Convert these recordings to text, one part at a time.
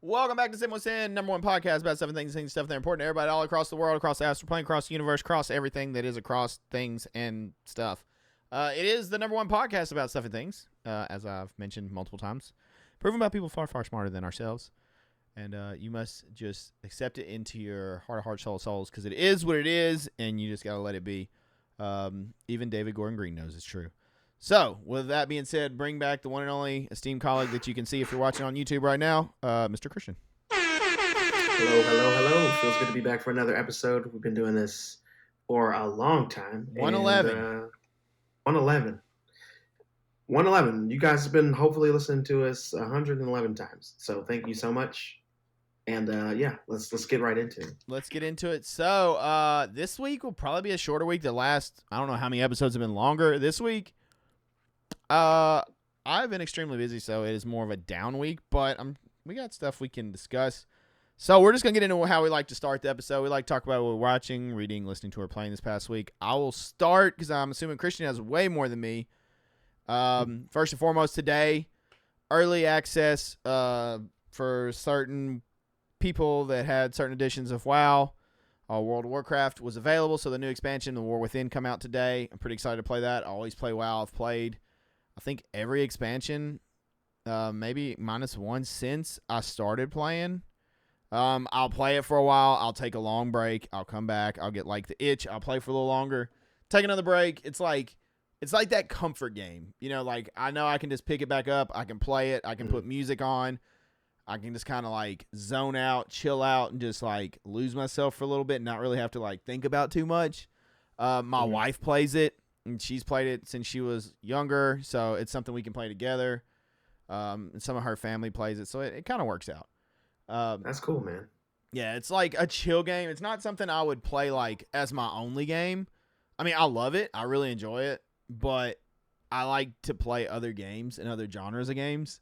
Welcome back to Sippin With Sin, #1 podcast about 7 things and stuff that are important to everybody all across the world, across the astral plane, across the universe, across everything that is across things and stuff. It is the #1 podcast about stuff and things, as I've mentioned multiple times, proven by people far, far smarter than ourselves. And you must just accept it into your heart of hearts, soul of souls, because it is what it is, and you just got to let it be. Even David Gordon Green knows it's true. So, with that being said, bring back the one and only esteemed colleague that you can see if you're watching on YouTube right now, Mr. Christian. Hello. Feels good to be back for another episode. We've been doing this for a long time. 111. 111. You guys have been hopefully listening to us 111 times. So thank you so much. And let's get right into it. Let's get into it. So, this week will probably be a shorter week. The last, I don't know how many episodes have been longer. This week, I've been extremely busy, so it is more of a down week, but we got stuff we can discuss. So we're just going to get into how we like to start the episode. We like to talk about what we're watching, reading, listening to, or playing this past week. I will start because I'm assuming Christian has way more than me. First and foremost today, early access for certain people that had certain editions of WoW. World of Warcraft was available, so the new expansion, The War Within, come out today. I'm pretty excited to play that. I always play WoW. I've played, I think, every expansion, maybe -1 since I started playing. I'll play it for a while. I'll take a long break. I'll come back. I'll get like the itch. I'll play for a little longer. Take another break. It's like that comfort game. You know, like I know I can just pick it back up. I can play it. I can put music on. I can just kind of like zone out, chill out, and just like lose myself for a little bit and not really have to like think about too much. My wife plays it, and she's played it since she was younger, so it's something we can play together. And some of her family plays it, so it kind of works out. That's cool, man. Yeah, it's like a chill game. It's not something I would play like as my only game. I mean, I love it. I really enjoy it, but I like to play other games and other genres of games.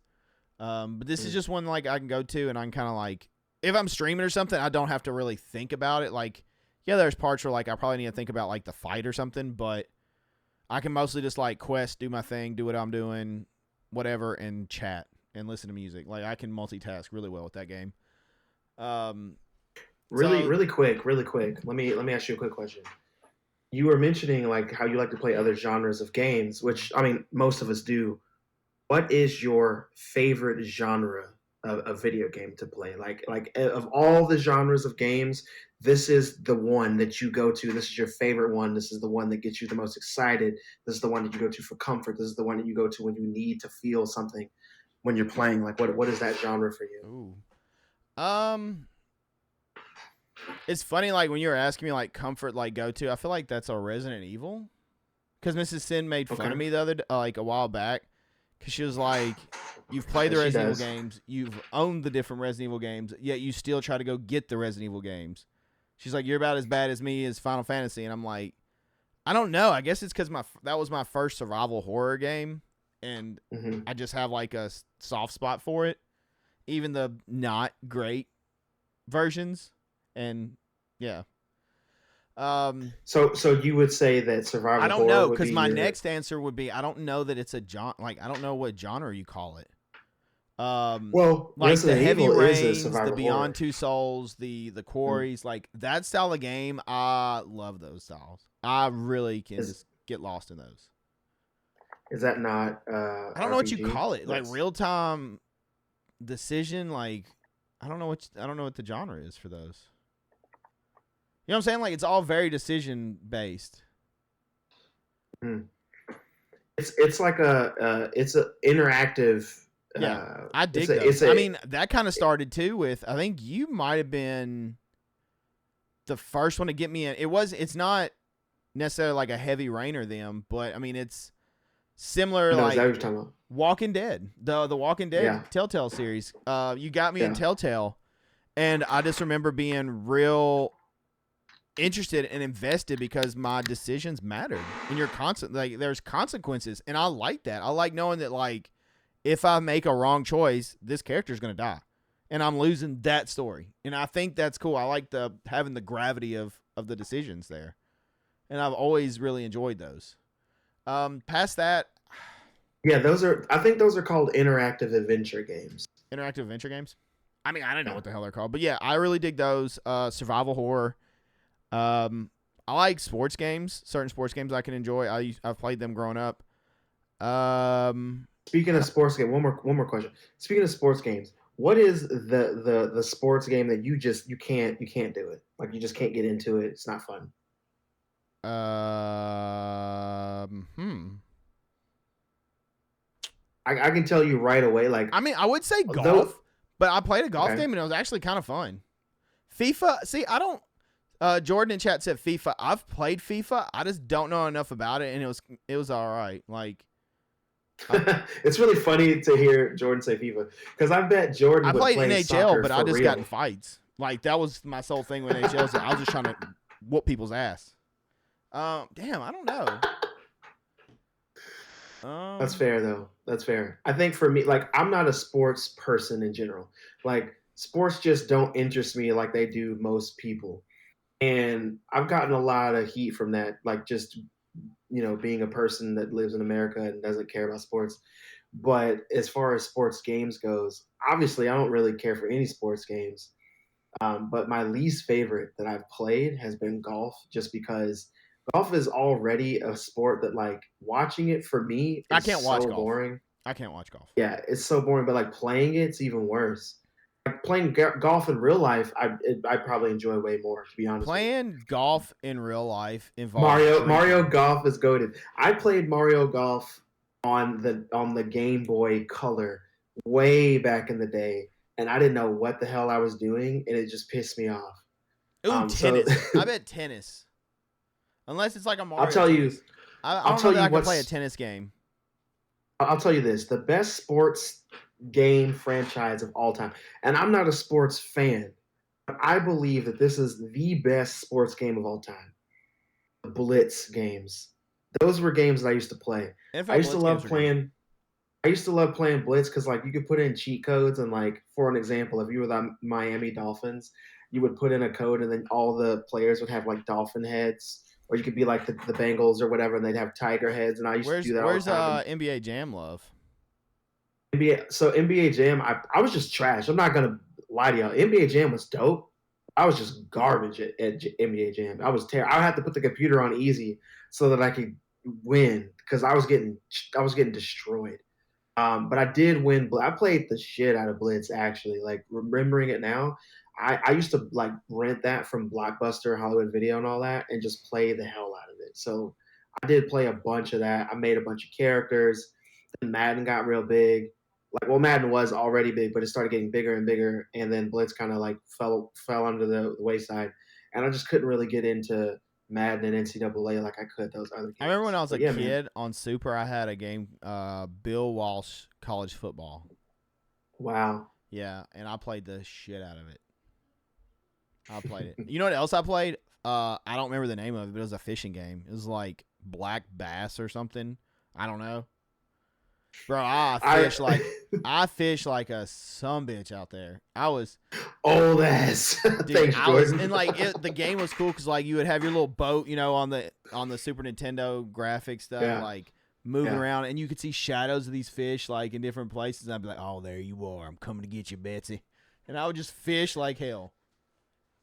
But this is just one like I can go to, and I can kind of like, if I'm streaming or something, I don't have to really think about it. Like, yeah, there's parts where like I probably need to think about like the fight or something, but I can mostly just like quest, do my thing, do what I'm doing, whatever, and chat and listen to music. Like I can multitask really well with that game. Really quick. Let me ask you a quick question. You were mentioning like how you like to play other genres of games, which I mean most of us do. What is your favorite genre of video game to play? Like of all the genres of games, this is the one that you go to. This is your favorite one. This is the one that gets you the most excited. This is the one that you go to for comfort. This is the one that you go to when you need to feel something when you're playing. Like what is that genre for you? Ooh. It's funny, like when you were asking me like comfort, like go to, I feel like that's a Resident Evil. Because Mrs. Sin made fun of me the other like a while back. Because she was like, you've played the Resident Evil games, you've owned the different Resident Evil games, yet you still try to go get the Resident Evil games. She's like, you're about as bad as me as Final Fantasy. And I'm like, I don't know. I guess it's because that was my first survival horror game. And I just have like a soft spot for it. Even the not great versions. And yeah. So you would say that survival horror? I don't know, because my next answer would be I don't know that it's a genre. Like I don't know what genre you call it. Well, like the Heavy Rains, the Beyond horror. Two Souls, the Quarries, like that style of game. I love those styles. I really can just get lost in those. Is that not? I don't know what you call it. Like real time decision. Like I don't know what the genre is for those. You know what I'm saying? Like it's all very decision based. It's like it's an interactive. Yeah, I dig those. I mean, that kind of started too with, I think you might have been the first one to get me in. It's not necessarily like a Heavy Rain or them, but I mean it's similar. No, like is that what you're talking about? Walking Dead, the Walking Dead Telltale series. You got me in Telltale, and I just remember being real interested and invested because my decisions mattered, and you're constant. Like there's consequences, and I like that. I like knowing that like if I make a wrong choice, this character's gonna die, and I'm losing that story. And I think that's cool. I like having the gravity of the decisions there, and I've always really enjoyed those. Past that, yeah, I think those are called interactive adventure games. Interactive adventure games. I mean, I don't know Yeah. what the hell they're called, but yeah, I really dig those. Survival horror. I like sports games. Certain sports games I can enjoy. I've played them growing up. Speaking of sports game, one more question. Speaking of sports games, what is the sports game that you can't do it? Like you just can't get into it. It's not fun. Hmm. I can tell you right away. Like I mean, I would say golf, though, but I played a golf okay. game and it was actually kind of fun. FIFA. See, I don't. Jordan in chat said FIFA. I've played FIFA. I just don't know enough about it, and it was all right. Like, It's really funny to hear Jordan say FIFA because I bet Jordan I would played play NHL, soccer but I for just real. got in fights. Like that was my sole thing with NHL. So I was just trying to whoop people's ass. Damn, I don't know. That's fair though. That's fair. I think for me, like I'm not a sports person in general. Like sports just don't interest me like they do most people. And I've gotten a lot of heat from that, like just being a person that lives in America and doesn't care about sports. But as far as sports games goes, obviously I don't really care for any sports games. But my least favorite that I've played has been golf, just because golf is already a sport that like watching it for me I is can't watch so golf. boring. I can't watch golf. Yeah, it's so boring. But like playing it's even worse. Like playing golf in real life, I probably enjoy way more. To be honest, Playing golf in real life involves Mario drinking. Golf is goated. I played Mario Golf on the Game Boy Color way back in the day, and I didn't know what the hell I was doing, and it just pissed me off. Ooh, So tennis. I bet tennis. Unless it's like a Mario I'll tell you, tennis. I I'll don't know tell that you I can play a what's, tennis game. I'll tell you this: the best sports game franchise of all time, and I'm not a sports fan, but I believe that this is the best sports game of all time. The Blitz games. Those were games that I used to play. I NFL used to Blitz love games are good. playing. I used to love playing Blitz because like you could put in cheat codes and like for an example, if you were the Miami Dolphins, you would put in a code and then all the players would have like dolphin heads, or you could be like the Bengals or whatever, and they'd have tiger heads. And I used to do that all the Where's time. NBA Jam love? NBA Jam, I was just trash. I'm not gonna lie to y'all. NBA Jam was dope. I was just garbage at NBA Jam. I was terrible. I had to put the computer on easy so that I could win because I was getting destroyed. But I did win. I played the shit out of Blitz actually. Like remembering it now, I used to like rent that from Blockbuster, Hollywood Video, and all that, and just play the hell out of it. So I did play a bunch of that. I made a bunch of characters. Then Madden got real big. Like well, Madden was already big, but it started getting bigger and bigger, and then Blitz kind of like fell under the wayside, and I just couldn't really get into Madden and NCAA like I could those other games. I remember when I was a yeah, kid man. on Super, I had a game, Bill Walsh College Football. Wow. Yeah, and I played the shit out of it. I played it. You know what else I played? I don't remember the name of it, but it was a fishing game. It was like Black Bass or something. I don't know. Bro, I fish like a sumbitch out there. I was old ass. dude, Thanks, Jordan. and like the game was cool because like you would have your little boat, on the Super Nintendo graphic stuff, like moving around, and you could see shadows of these fish like in different places. And I'd be like, "Oh, there you are! I'm coming to get you, Betsy," and I would just fish like hell.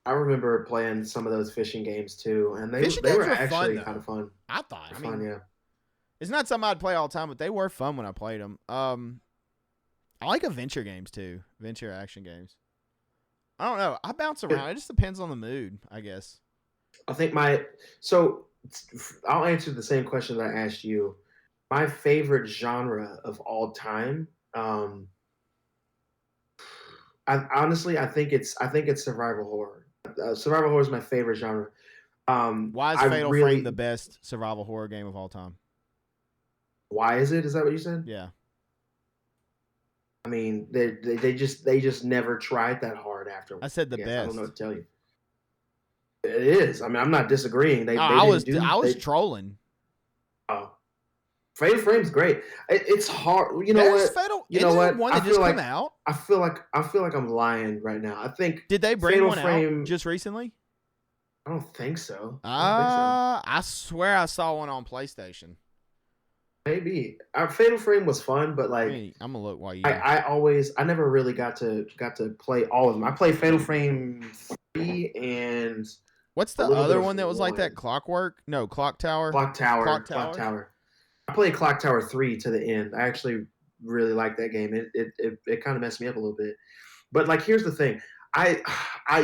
I remember playing some of those fishing games too, and they Fishing games were were actually fun, kind of fun. I thought. I mean, fun, yeah. It's not something I'd play all the time, but they were fun when I played them. I like adventure games too, adventure action games. I don't know. I bounce around. It just depends on the mood, I guess. I think I'll answer the same question that I asked you. My favorite genre of all time. I think it's survival horror. Survival horror is my favorite genre. Why is Fatal Frame the best survival horror game of all time? Why is it? Is that what you said? Yeah. I mean, they just never tried that hard afterwards. I said the best. I don't know what to tell you. It is. I mean, I'm not disagreeing. I was trolling. Oh, Fatal Frame's great. It's hard. You know what? You know what? One that just came out. I feel like I'm lying right now. I think. Did they bring one out just recently? I don't think so. I swear I saw one on PlayStation. Maybe Fatal Frame was fun, but I like mean, I'm gonna look while you. I never really got to play all of them. I played Fatal Frame 3 and What's a the little bit other of one that was like that? 1. Clockwork? No, Clock Tower. Clock Tower, Clock Clock Tower. Tower. I played Clock Tower 3 to the end. I actually really liked that game. It kind of messed me up a little bit. But like, here's the thing. I,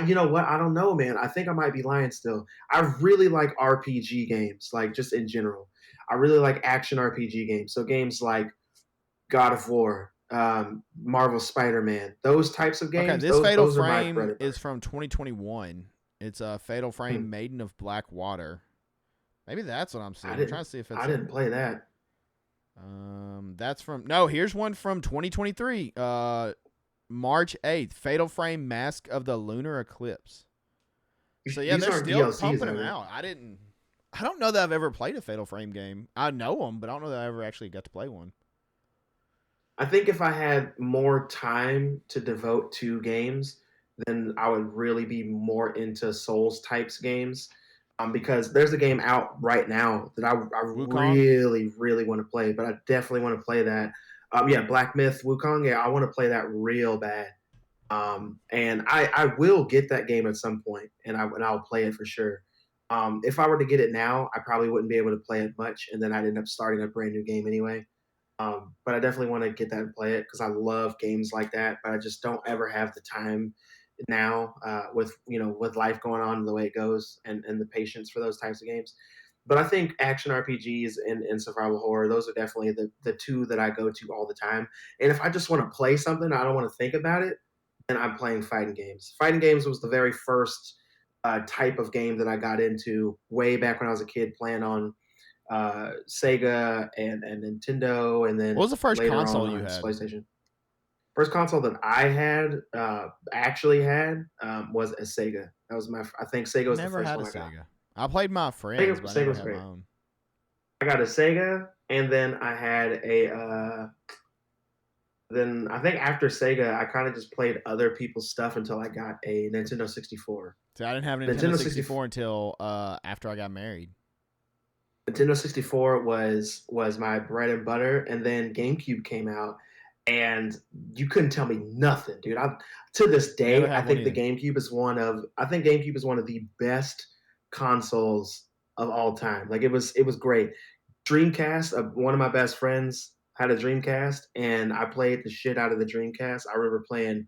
you know what? I don't know, man. I think I might be lying still. I really like RPG games, like just in general. I really like action RPG games. So games like God of War, Marvel Spider-Man, those types of Okay, games. this Those Fatal those are my bread Frame and is butter. from 2021. It's a Fatal Hmm. Frame Maiden of Black Water. Maybe that's what I'm I seeing. I'm didn't trying to see if I it's. didn't play that. That's from. No, here's one from 2023. March 8th. Fatal Frame Mask of the Lunar Eclipse. So yeah, These they're aren't still DLCs, pumping are them they? out. I don't know that I've ever played a Fatal Frame game. I know them, but I don't know that I ever actually got to play one. I think if I had more time to devote to games, then I would really be more into Souls types games. Because there's a game out right now that I Wukong. really, really want to play, but I definitely want to play that. Yeah, Black Myth Wukong. Yeah, I want to play that real bad. And I will get that game at some point, and I'll play it for sure. If I were to get it now, I probably wouldn't be able to play it much, and then I'd end up starting a brand new game anyway. But I definitely want to get that and play it because I love games like that. But I just don't ever have the time now with with life going on and the way it goes and the patience for those types of games. But I think action RPGs and survival horror, those are definitely the two that I go to all the time. And if I just want to play something, I don't want to think about it, then I'm playing fighting games. Fighting games was the very first type of game that I got into way back when I was a kid, playing on Sega and Nintendo, and What then was the first later console you on had? PlayStation. First console that I had actually had was a Sega. That was my. I think Sega was the Never first had a one I got. Sega. I played my friends, Sega, but I Sega never was had my great. own. I got a Sega, and then I had a. Then I think after Sega, I kind of just played other people's stuff until I got a Nintendo 64. So I didn't have a Nintendo Nintendo 64. 64 until after I got married. Nintendo 64 was my bread and butter, and then GameCube came out, and you couldn't tell me nothing, dude. I to this Never day, had one either. I think GameCube is one of the best consoles of all time. Like it was great. Dreamcast, one of my best friends had a Dreamcast, and I played the shit out of the Dreamcast. I remember playing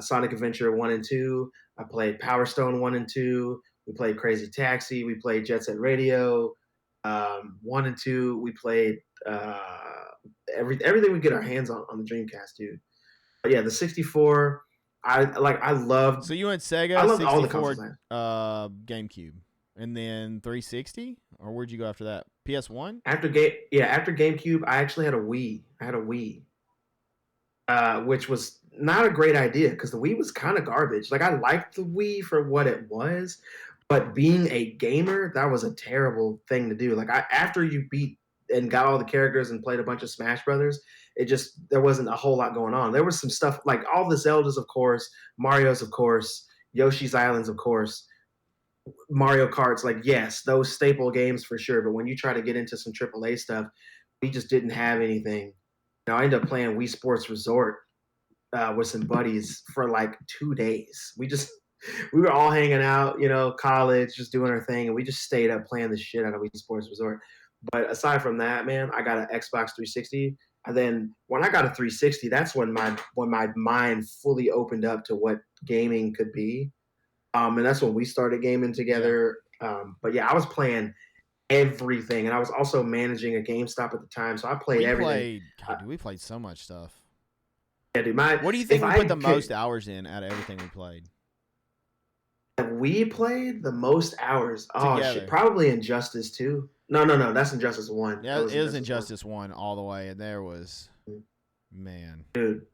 Sonic Adventure 1 and 2. I played Power Stone 1 and 2. We played Crazy Taxi. We played Jet Set Radio 1 and 2. We played everything we get our hands on the Dreamcast, dude. But yeah, the 64. So you went I Sega, loved all the 64, consoles. I had. GameCube, and then 360, or where'd you go after that? PS1. After GameCube, I actually had a Wii. I had a Wii, which was not a great idea because the Wii was kind of garbage. Like I liked the Wii for what it was, but being a gamer, that was a terrible thing to do. After you beat and got all the characters and played a bunch of Smash Brothers, it just there wasn't a whole lot going on. There was some stuff like all the Zeldas, of course, Mario's, of course, Yoshi's Islands, of course, Mario Karts. Like yes, those staple games for sure. But when you try to get into some AAA stuff, we just didn't have anything. I ended up playing Wii Sports Resort with some buddies for like 2 days. We were all hanging out, college, just doing our thing, and we just stayed up playing the shit out of Wii Sports Resort. But aside from that, man, I got an Xbox 360, and then when I got a 360, that's when my mind fully opened up to what gaming could be. And that's when we started gaming Yeah, together. But yeah, I was playing everything, and I was also managing a GameStop at the time, so I played we everything. played. Uh, God, dude, we played so much stuff. yeah, dude, What do you think if we put the I most could, hours in out of everything we played we played the most hours. Oh shit, together? probably Injustice 2. No, no, no, that's Injustice 1. Yeah, That was it was Injustice 1. Injustice 1 all the way, and there was man. Dude,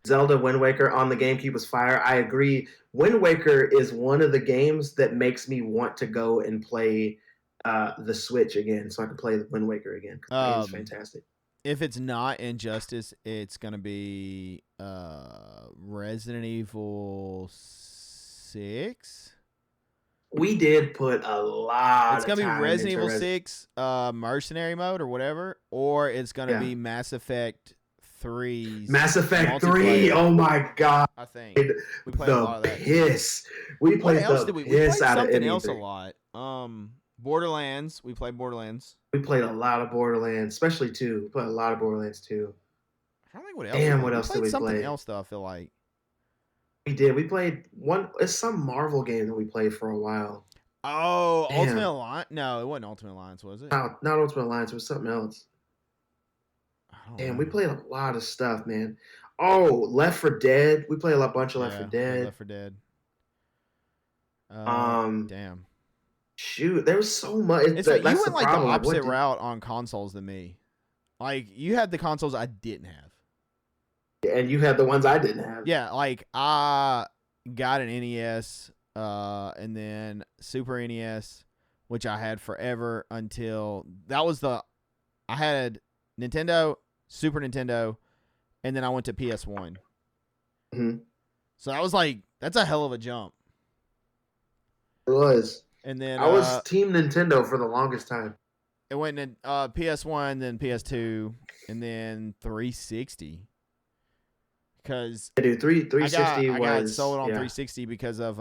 Zelda Wind Waker on the GameCube was fire. I agree. Wind Waker is one of the games that makes me want to go and play the Switch again, so I can play the Wind Waker again. 'Cause the game's Um, fantastic. if it's not Injustice, it's gonna be Resident Evil 6. We did put a lot It's of gonna be time Resident into Evil 6 mercenary mode or whatever, or it's gonna yeah. be Mass Effect 3's Mass Effect 3. multiplayer. Oh my god. I think we played a lot The of that too. piss. We What played else the did we piss played out of something else a anything. lot. Borderlands. We played Borderlands. We played a lot of Borderlands, especially 2. We played a lot of Borderlands 2. I don't think what else Damn, we what played. We else did played we something play? else though, I feel like. We did. We played one. It's some Marvel game that we played for a while. Oh, Damn. Ultimate Alliance? No, it wasn't Ultimate Alliance, was it? Not Ultimate Alliance. It was something else. Damn, know. we played a lot of stuff, man. Oh, Left 4 Dead. We played a bunch of Left 4 Dead. Left 4 Dead. Damn. Shoot, there was so much. It's like you went like the opposite route on consoles than me. Like you had the consoles I didn't have, and you had the ones I didn't have. Yeah, like I got an NES, and then Super NES, which I had forever until I had Nintendo, Super Nintendo, and then I went to PS1. Mm-hmm. So I was like, that's a hell of a jump. It was. And then I was Team Nintendo for the longest time. It went in PS1, then PS2, and then 360. Because dude, 360 I got sold on 360 because of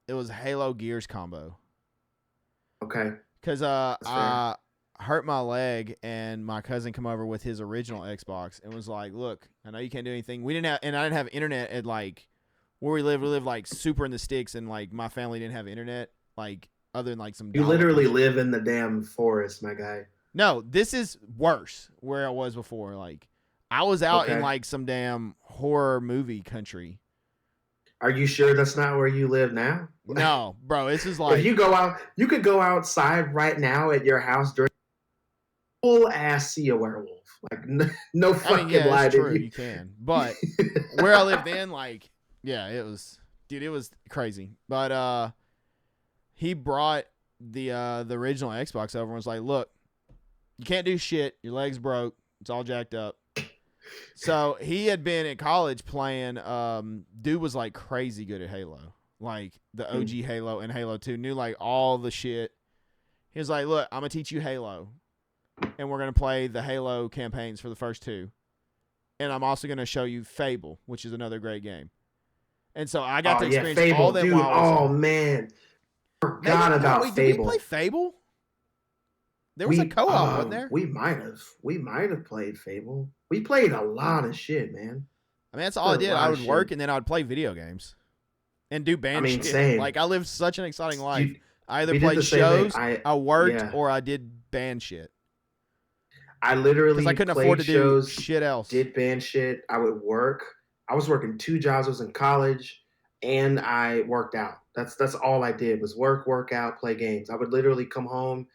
it was Halo Gears combo. Okay. Because I hurt my leg and my cousin come over with his original Xbox and was like, "Look, I know you can't do anything. I didn't have internet at like where we live. We live like super in the sticks, and like my family didn't have internet like other than like some. You literally live in the damn forest, my guy. No, this is worse where I was before. Like I was out in like some damn horror movie country. Are you sure that's not where you live now? No, bro. This is like if you go out, you could go outside right now at your house during full ass see a werewolf. Like no fucking lie. It's true, you can. But where I lived in, like, yeah, it was crazy. But he brought the original Xbox over and was like, "Look, you can't do shit. Your leg's broke. It's all jacked up." So he had been in college playing. Dude was like crazy good at Halo, like the OG Halo and Halo 2. Knew like all the shit. He was like, "Look, I'm gonna teach you Halo, and we're gonna play the Halo campaigns for the first 2, and I'm also gonna show you Fable, which is another great game." And so I got to experience Fable, all that. Dude, while man, forgot about Fable. Did we play Fable? There was a co-op, wasn't there? We might have played Fable. We played a lot of shit, man. I mean, that's all I did. I would work and then I would play video games and do band shit. Same. Like I lived such an exciting life. I either played shows, I worked, or I did band shit. I literally because I couldn't afford to do shit else. Did band shit. I would work. I was working 2 jobs. I was in college, and I worked out. That's all I did was work out, play games. I would literally come home,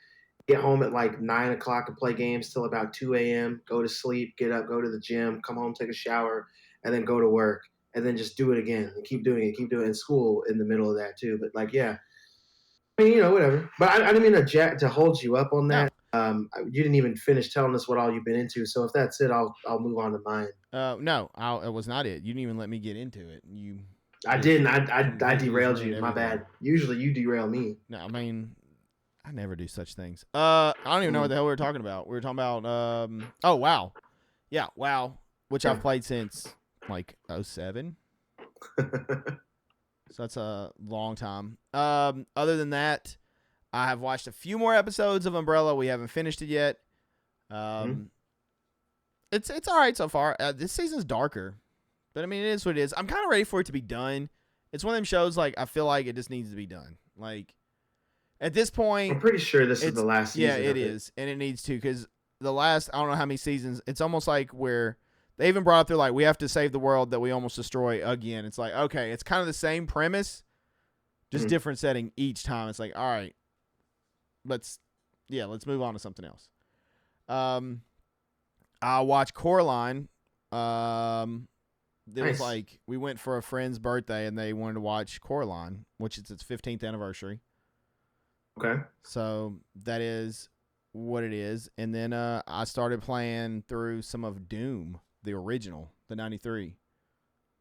get home at like 9 o'clock and play games till about 2 a.m., go to sleep, get up, go to the gym, come home, take a shower, and then go to work, and then just do it again and keep doing it in school in the middle of that too. But like, yeah, I mean, whatever. But I didn't mean to hold you up on that. No. You didn't even finish telling us what all you've been into. So if that's it, I'll move on to mine. No, it was not it. You didn't even let me get into it. I didn't. I derailed you. My bad. Usually you derail me. No, I mean, I never do such things. I don't even know what the hell we were talking about. We were talking about oh, WoW. Yeah, WoW, which I've played since like 2007. So that's a long time. Other than that, I have watched a few more episodes of Umbrella. We haven't finished it yet. It's all right so far. This season's darker, but I mean, it is what it is. I'm kind of ready for it to be done. It's one of them shows like I feel like it just needs to be done. Like at this point, I'm pretty sure this is the last season. Yeah, it is, and it needs to because the last I don't know how many seasons. It's almost like where they even brought up they're like we have to save the world that we almost destroy again. It's like okay, it's kind of the same premise, just different setting each time. It's like all right, let's move on to something else. I watched Coraline. It was like we went for a friend's birthday and they wanted to watch Coraline, which is its 15th anniversary. Okay. So that is what it is. And then I started playing through some of Doom, the original, the 93.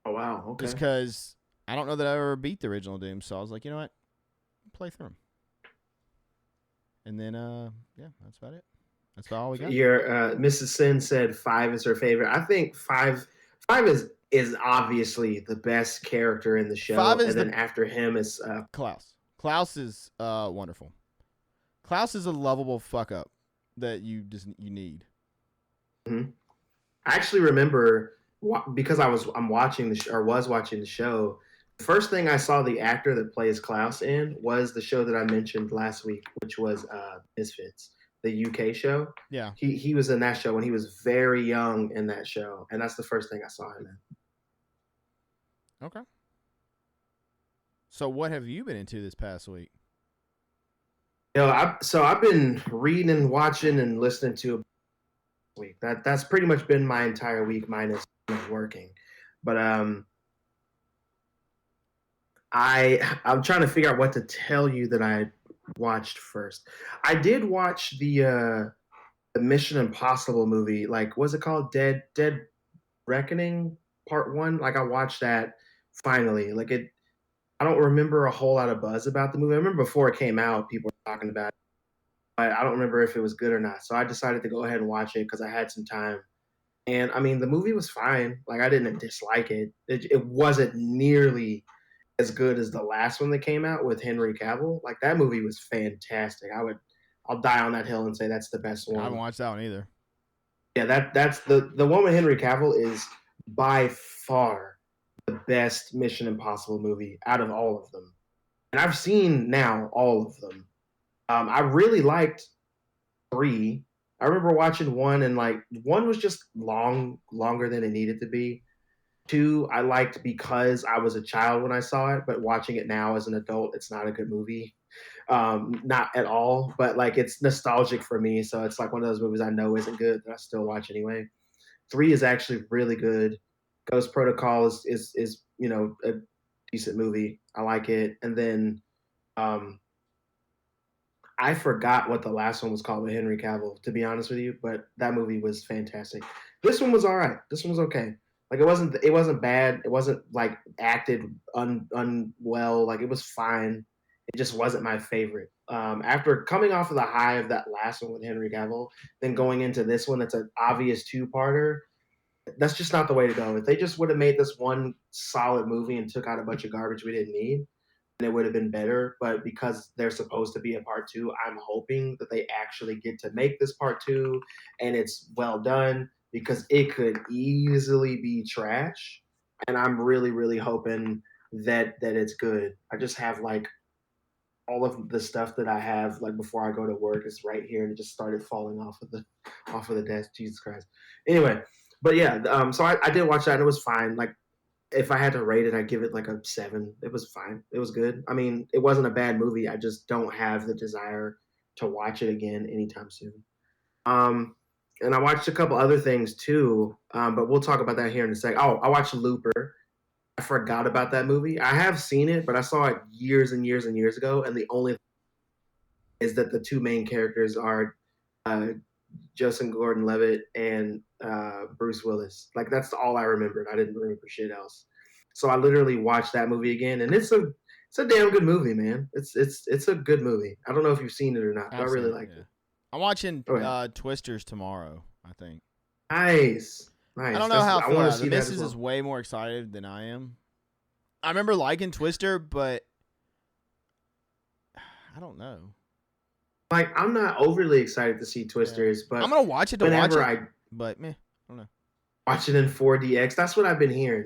Oh, wow. Okay. Just because I don't know that I ever beat the original Doom. So I was like, you know what? play through them. And then, yeah, that's about it. That's about all we got. Your Mrs. Sin said 5 is her favorite. I think five is obviously the best character in the show, 5 is and then after him is Klaus. Klaus is wonderful. Klaus is a lovable fuck up that you need. Mm-hmm. I actually remember because I'm watching was watching the show. The first thing I saw the actor that plays Klaus in was the show that I mentioned last week, which was Misfits, the UK show. Yeah. He was in that show when he was very young in that show, and that's the first thing I saw him in. Okay. So what have you been into this past week? I've been reading and watching and listening to a week. That's pretty much been my entire week minus working. But I'm trying to figure out what to tell you that I watched first. I did watch the Mission Impossible movie. Like, what's it called? Dead Reckoning Part 1. Like, I watched that finally. Like, I don't remember a whole lot of buzz about the movie. I remember before it came out, people were talking about it, but I don't remember if it was good or not. So I decided to go ahead and watch it because I had some time. And I mean, the movie was fine. Like, I didn't dislike it. It wasn't nearly as good as the last one that came out with Henry Cavill. Like, that movie was fantastic. I'll die on that hill and say that's the best one. I haven't watched that one either. Yeah, that's the one with Henry Cavill is by far the best Mission Impossible movie out of all of them. And I've seen now all of them. I really liked 3. I remember watching 1 and like 1 was just longer than it needed to be. 2, I liked because I was a child when I saw it, but watching it now as an adult, it's not a good movie. Not at all, but like it's nostalgic for me. So it's like one of those movies I know isn't good that I still watch anyway. 3 is actually really good. Ghost Protocol is a decent movie. I like it. And then I forgot what the last one was called with Henry Cavill, to be honest with you, but that movie was fantastic. This one was all right. This one was okay. Like it wasn't bad. It wasn't like acted unwell. Like it was fine. It just wasn't my favorite. After coming off of the high of that last one with Henry Cavill, then going into this one that's an obvious 2-parter, that's just not the way to go. If they just would have made this one solid movie and took out a bunch of garbage we didn't need, then it would have been better. But because they're supposed to be a part 2, I'm hoping that they actually get to make this part 2 and it's well done because it could easily be trash. And I'm really, really hoping that it's good. I just have like all of the stuff that I have like before I go to work is right here and it just started falling off of the desk. Jesus Christ. Anyway, but yeah, so I did watch that and it was fine. Like if I had to rate it, I'd give it like a 7. It was fine. It was good. I mean, it wasn't a bad movie. I just don't have the desire to watch it again anytime soon. And I watched a couple other things too, but we'll talk about that here in a sec. Oh, I watched Looper. I forgot about that movie. I have seen it, but I saw it years and years and years ago, and the only thing is that the 2 main characters are Joseph Gordon-Levitt and Bruce Willis. Like that's all I remembered. I didn't remember shit else. So I literally watched that movie again, and it's a damn good movie, man. It's a good movie. I don't know if you've seen it or not, but I really liked it. I'm watching Twisters tomorrow, I think. Nice. I don't know how I feel. The missus is way more excited than I am. I remember liking Twister, but I don't know. Like I'm not overly excited to see Twisters, but I'm gonna watch it but meh, I don't know. Watch it in 4DX. That's what I've been hearing.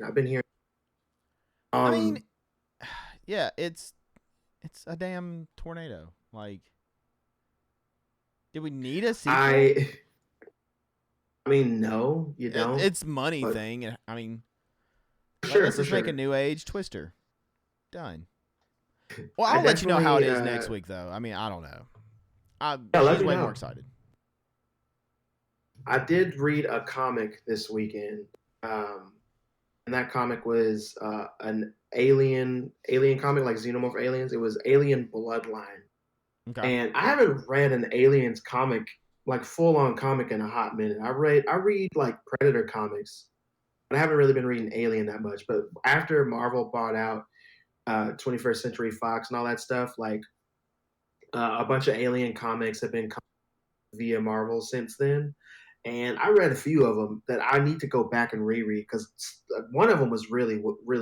I mean, yeah, it's a damn tornado. Like, did we need a sequel? I mean, no, you don't. It's money thing. I mean, sure, let's just make a new age Twister. Done. Well, I'll let you know how it is next week, though. I mean, I don't know. I'm way more excited. I did read a comic this weekend, and that comic was an alien comic, like Xenomorph aliens. It was Alien Bloodline, and I haven't read an aliens comic, like full on comic, in a hot minute. I read like Predator comics, but I haven't really been reading Alien that much. But after Marvel bought out 21st Century Fox and all that stuff, like A bunch of Alien comics have been via Marvel since then, and I read a few of them that I need to go back and reread because one of them was really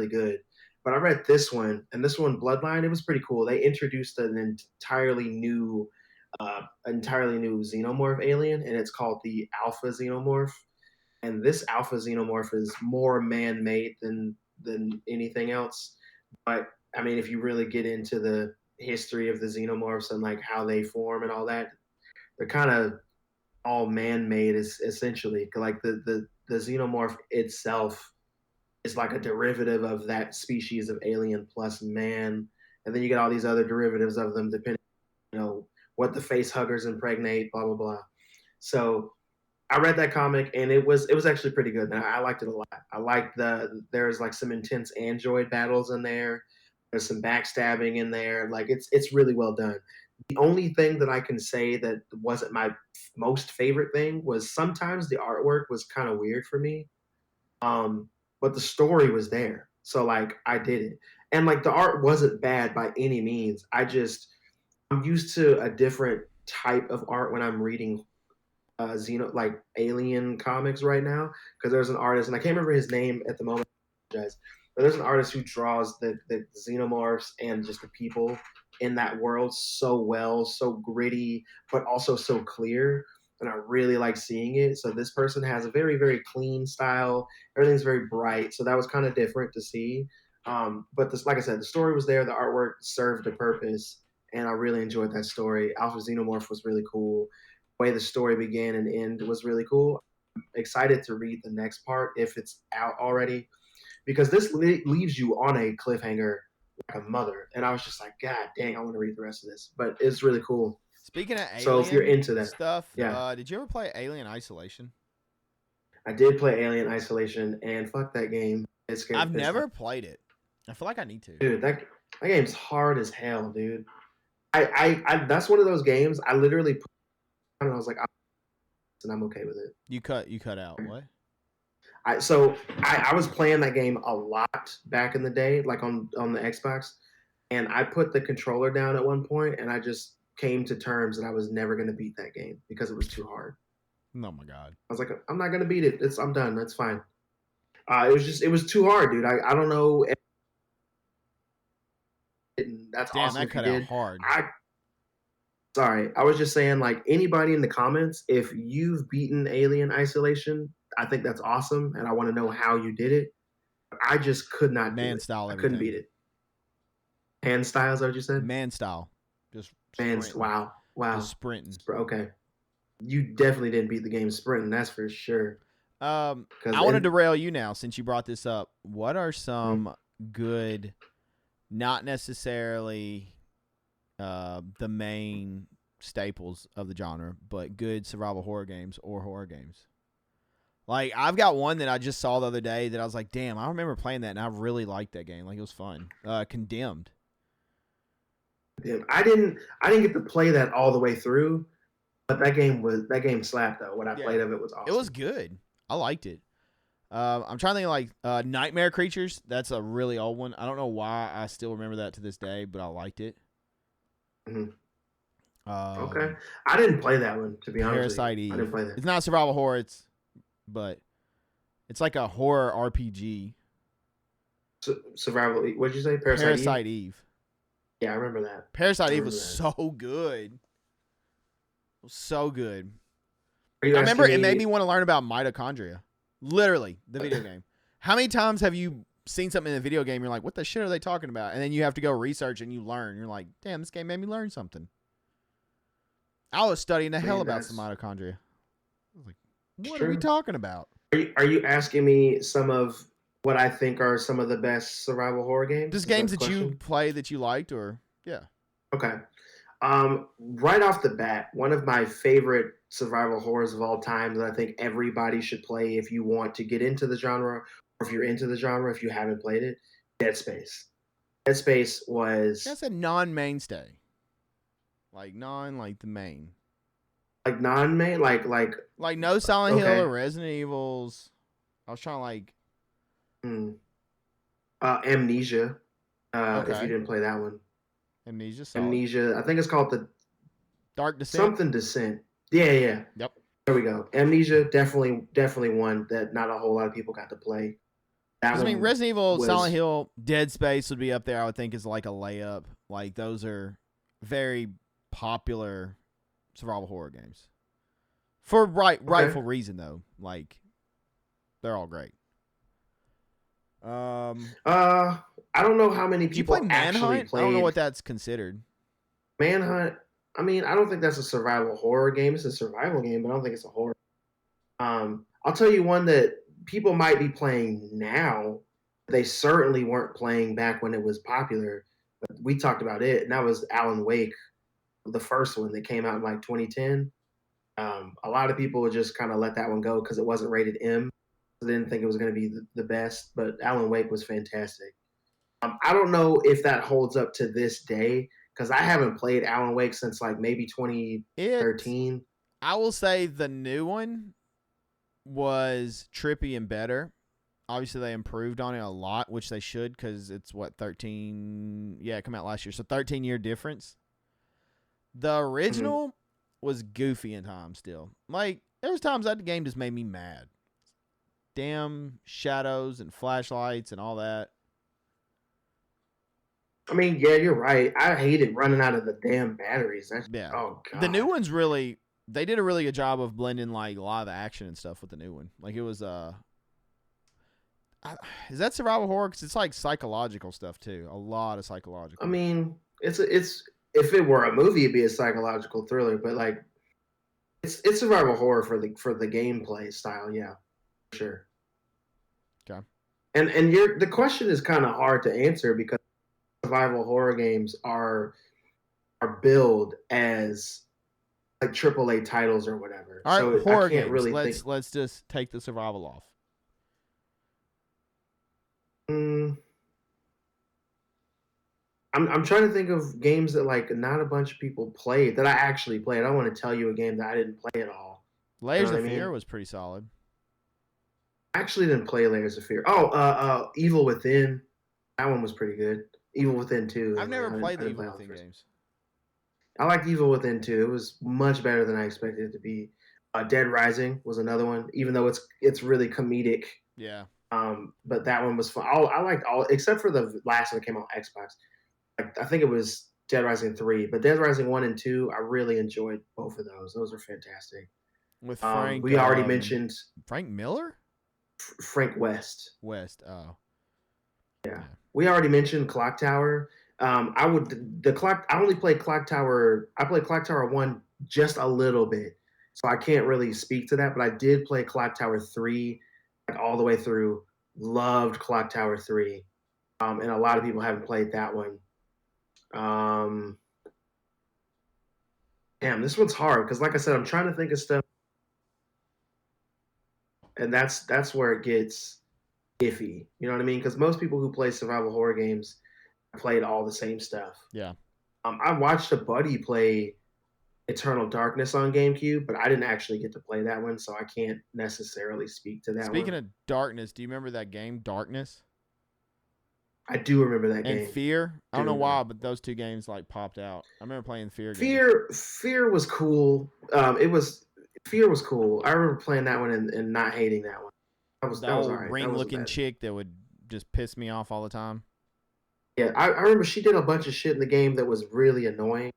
good. But I read this one, and this one, Bloodline, it was pretty cool. They introduced entirely new Xenomorph alien, and it's called the Alpha Xenomorph. And this Alpha Xenomorph is more man-made than anything else. But I mean, if you really get into the history of the Xenomorphs and like how they form and all that, they're kind of all man-made is essentially like the xenomorph itself is like a derivative of that species of alien plus man, and then you get all these other derivatives of them depending what the face huggers impregnate, blah blah blah. So I read that comic and it was actually pretty good. And I liked it a lot. I liked there's like some intense android battles in there. There's some backstabbing in there. Like it's really well done. The only thing that I can say that wasn't my most favorite thing was sometimes the artwork was kind of weird for me. Um, but the story was there. So like I did it. And like the art wasn't bad by any means. I'm used to a different type of art when I'm reading like alien comics right now because there's an artist and I can't remember his name at the moment. I apologize. But there's an artist who draws the xenomorphs and just the people in that world so well, so gritty, but also so clear. And I really like seeing it. So this person has a very, very clean style. Everything's very bright. So that was kind of different to see. But this, like I said, the story was there. The artwork served a purpose, and I really enjoyed that story. Alpha Xenomorph was really cool. The way the story began and ended was really cool. I'm excited to read the next part if it's out already, because this leaves you on a cliffhanger like a mother. And I was just like, God dang, I want to read the rest of this. But it's really cool. Speaking of So if you're alien into that, stuff, yeah, did you ever play Alien Isolation? I did play Alien Isolation, and fuck that game. It scared I've the piss out. never played it. I feel like I need to. Dude, that game's hard as hell, dude. I that's one of those games I literally put on and I was like, and I'm okay with it. You cut out. What? I was playing that game a lot back in the day, like on the Xbox, and I put the controller down at one point, and I just came to terms that I was never gonna beat that game because it was too hard. Oh my god. I was like, I'm not gonna beat it. I'm done. That's fine. It was too hard, dude. I don't know. That's Damn, awesome that if you cut out did. hard. Sorry, I was just saying, like anybody in the comments, if you've beaten Alien Isolation, I think that's awesome, and I want to know how you did it. I just could not do Man it. style I couldn't everything. beat it. Hand styles, what you said? Man style. Just Man, sprinting. wow. Just sprinting. Okay, you definitely didn't beat the game sprinting. That's for sure. I want to derail you now since you brought this up. What are some good, not necessarily the main staples of the genre, but good survival horror games or horror games? Like, I've got one that I just saw the other day that I was like, damn, I remember playing that, and I really liked that game. Like, it was fun. Condemned. Damn, I didn't get to play that all the way through, but that game slapped though. What I played of it was awesome. It was good. I liked it. I'm trying to think of like Nightmare Creatures. That's a really old one. I don't know why I still remember that to this day, but I liked it. Okay, I didn't play that one to be honest. Parasite Eve. I didn't play that. It's not survival horror. But it's like a horror RPG. Survival. What did you say? Parasite Eve. Yeah, I remember that. Parasite Eve was so good. It was so good. I remember it made me want to learn about mitochondria. Literally, the video game. How many times have you seen something in a video game, you're like, what the shit are they talking about? And then you have to go research and you learn. You're like, damn, this game made me learn something. I was studying the hell about some mitochondria. I was like, what are we talking about? Are you asking me some of what I think are some of the best survival horror games? Just games that you play that you liked, or yeah. Okay. Right off the bat, one of my favorite survival horrors of all time that I think everybody should play if you want to get into the genre, or if you're into the genre, if you haven't played it, Dead Space. Dead Space was... That's a non-mainstay. Like the main. Like non-main? Like no Silent Hill or Resident Evils. I was trying to Amnesia. If you didn't play that one. Amnesia. I think it's called Dark Descent. Something Descent. Yeah. Yep. There we go. Amnesia, definitely one that not a whole lot of people got to play. I mean, Resident Evil, Silent Hill, Dead Space would be up there. I would think is like a layup. Like those are very popular survival horror games for rightful reason though. Like they're all great. I don't know how many people actually played. I don't know what that's considered. Manhunt. I mean, I don't think that's a survival horror game. It's a survival game, but I don't think it's a horror. I'll tell you one that people might be playing now. They certainly weren't playing back when it was popular. But we talked about it, and that was Alan Wake, the first one that came out in like 2010. A lot of people would just kind of let that one go because it wasn't rated M. They didn't think it was going to be the best, but Alan Wake was fantastic. I don't know if that holds up to this day because I haven't played Alan Wake since like maybe 2013. I will say the new one was trippy and better. Obviously, they improved on it a lot, which they should because it's, 13? Yeah, it came out last year. So 13-year difference. The original was goofy in times still. Like, there was times that the game just made me mad. Damn shadows and flashlights and all that. I mean, yeah, you're right. I hated running out of the damn batteries. Yeah. Oh, God. The new one's really... They did a really good job of blending, like, a lot of the action and stuff with the new one. Like, it was... is that survival horror? Because it's like psychological stuff too. A lot of psychological. I mean, it's if it were a movie, it'd be a psychological thriller. But like, it's survival horror for the gameplay style. Yeah, sure. Okay. And the question is kind of hard to answer because survival horror games are billed as like AAA titles or whatever. All right, so horror I can't games. Really let's just take the survival off. I'm trying to think of games that like not a bunch of people played that I actually played. I don't want to tell you a game that I didn't play at all. Layers of Fear was pretty solid. I actually didn't play Layers of Fear. Evil Within. That one was pretty good. Evil Within 2. I've never played the Evil Within games. I liked Evil Within 2. It was much better than I expected it to be. Dead Rising was another one, even though it's really comedic. Yeah. But that one was fun. I liked all except for the last one that came on Xbox. I think it was Dead Rising 3, but Dead Rising 1 and 2, I really enjoyed both of those. Those were fantastic. With Frank, we already mentioned Frank Miller, Frank West. Oh, yeah. We already mentioned Clock Tower. I only played Clock Tower. I played Clock Tower 1 just a little bit, so I can't really speak to that. But I did play Clock Tower 3 like all the way through. Loved Clock Tower 3, and a lot of people haven't played that one. Damn, this one's hard because, like I said, I'm trying to think of stuff, and that's where it gets iffy. You know what I mean? Because most people who play survival horror games played all the same stuff. Yeah. I watched a buddy play Eternal Darkness on GameCube, but I didn't actually get to play that one, so I can't necessarily speak to that. Speaking of Darkness, do you remember that game, Darkness? I do remember that game. And Fear? I don't know why, but those two games like popped out. I remember playing Fear. Fear was cool. Fear was cool. I remember playing that one and not hating that one. That was all right. Ring-looking chick that would just piss me off all the time. Yeah, I remember she did a bunch of shit in the game that was really annoying.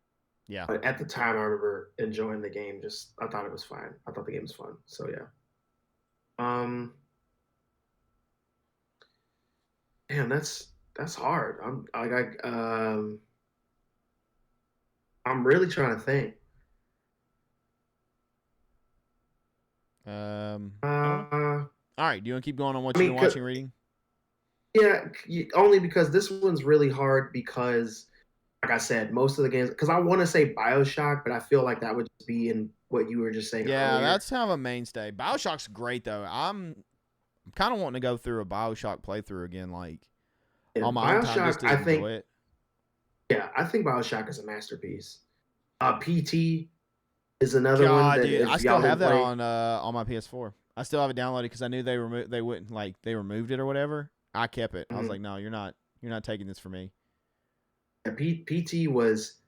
Yeah. But at the time, I remember enjoying the game. I thought it was fine. I thought the game was fun. So yeah. Damn, that's hard. I'm really trying to think. All right. Do you want to keep going on what you've been watching, reading? Yeah, only because this one's really hard because, like I said, most of the games. Because I want to say BioShock, but I feel like that would just be in what you were just saying. Yeah, earlier. that's kind of a mainstay. BioShock's great though. I'm kind of wanting to go through a BioShock playthrough again, like on my own time, just to enjoy it. Yeah, I think BioShock is a masterpiece. PT is another one that dude, I still have that on my PS4. I still have it downloaded because I knew they removed it or whatever. I kept it. I was like, no, you're not taking this for me. PT was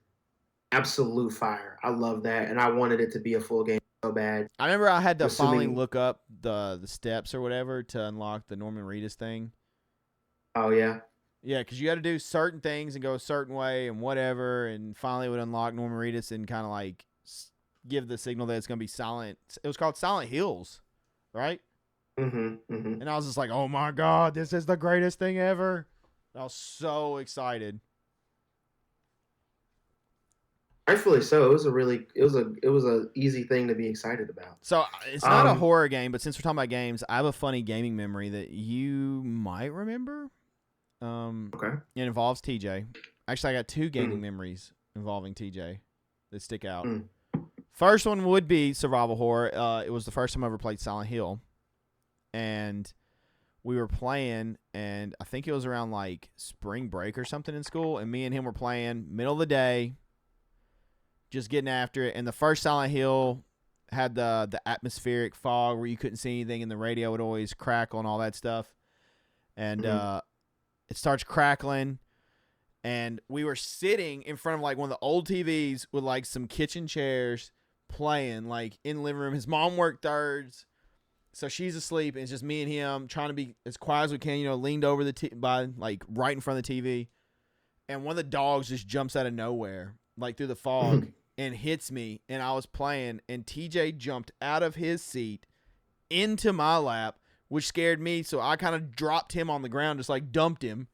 absolute fire. I love that, and I wanted it to be a full game so bad. I remember I had to finally Assuming, look up the steps or whatever to unlock the Norman Reedus thing. oh yeah, Yeah, because you had to do certain things and go a certain way and whatever, and finally it would unlock Norman Reedus and kind of like give the signal that it's going to be silent. It was called Silent Hills, right? mm-hmm. And I was just like, oh my God, this is the greatest thing ever. I was so excited. Rightfully so. It was a easy thing to be excited about. So it's not a horror game, but since we're talking about games, I have a funny gaming memory that you might remember. Okay. It involves TJ. Actually, I got two gaming memories involving TJ that stick out. First one would be survival horror. It was the first time I ever played Silent Hill, and we were playing, and I think it was around like spring break or something in school, and me and him were playing middle of the day, just getting after it. And the first Silent Hill had the atmospheric fog where you couldn't see anything, and the radio would always crackle and all that stuff. And it starts crackling, and we were sitting in front of like one of the old TVs with like some kitchen chairs playing like in the living room. His mom worked thirds, so she's asleep, and it's just me and him trying to be as quiet as we can, leaned over by like right in front of the TV. And one of the dogs just jumps out of nowhere, like through the fog, and hits me. And I was playing, and TJ jumped out of his seat into my lap, which scared me. So I kind of dropped him on the ground, just like dumped him.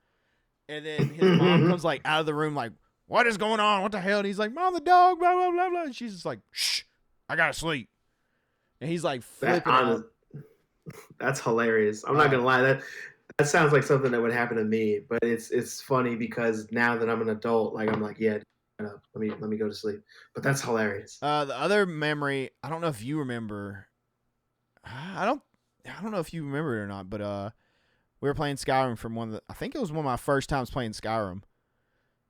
And then his mom comes like out of the room, like, what is going on? What the hell? And he's like, Mom, the dog, blah, blah, blah, blah. And she's just like, shh, I gotta sleep. And he's like flipping out. That's hilarious. I'm not gonna lie, that sounds like something that would happen to me. But it's funny because now that I'm an adult, like I'm like, yeah, let me go to sleep. But that's hilarious. The other memory, I don't know if you remember. I don't know if you remember it or not, but we were playing Skyrim from I think it was one of my first times playing Skyrim.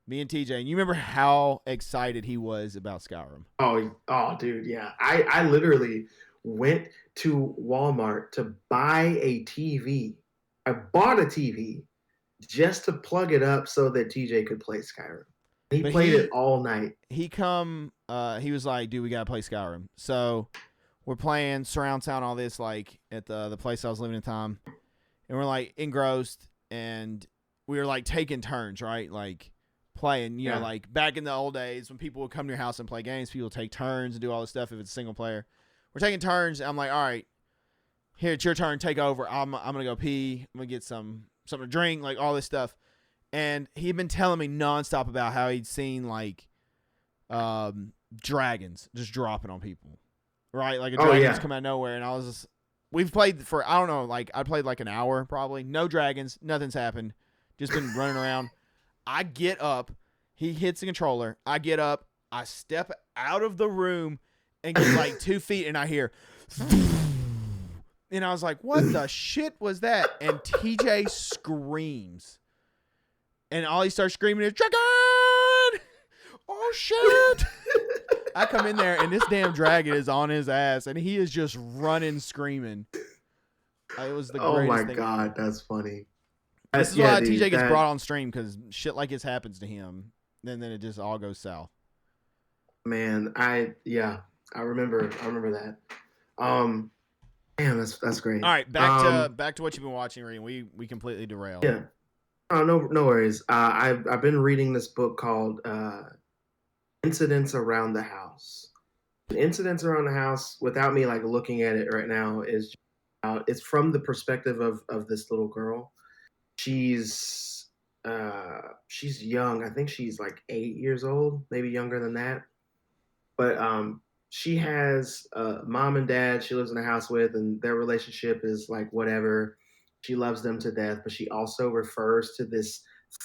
Me and TJ, and you remember how excited he was about Skyrim. Oh, dude, yeah. I literally went to Walmart to buy a TV. I bought a TV just to plug it up so that TJ could play Skyrim. He played it all night. He was like, dude, we gotta play Skyrim. So we're playing surround sound, all this, like at the place I was living at the time, and we're like engrossed, and we were like taking turns, right? Like playing, like back in the old days when people would come to your house and play games, people would take turns and do all this stuff if it's single player. We're taking turns. I'm like, all right, here, it's your turn. Take over. I'm gonna go pee. I'm gonna get something to drink, like all this stuff. And he'd been telling me nonstop about how he'd seen like dragons just dropping on people, right? Like a dragon just come out of nowhere. And I was just, we've played for, I don't know, like I played like an hour probably. No dragons. Nothing's happened. Just been running around. I get up. He hits the controller. I get up. I step out of the room and get like 2 feet, and I hear, and I was like, what the shit was that? And TJ screams. And all he starts screaming is, dragon! Oh, shit! I come in there, and this damn dragon is on his ass, and he is just running, screaming. It was the greatest thing. Oh, my God. That's funny. This is why TJ gets brought on stream, because shit like this happens to him. Then it just all goes south. Man, I remember that. Damn, that's great. All right, back to what you've been watching, reading. We completely derailed. Yeah. Oh, no worries. I've been reading this book called Incidents Around the House. Incidents Around the House, without me like looking at it right now, is it's from the perspective of this little girl. She's young. I think she's like 8 years old, maybe younger than that. But she has mom and dad she lives in a house with, and their relationship is like whatever. She loves them to death, but she also refers to this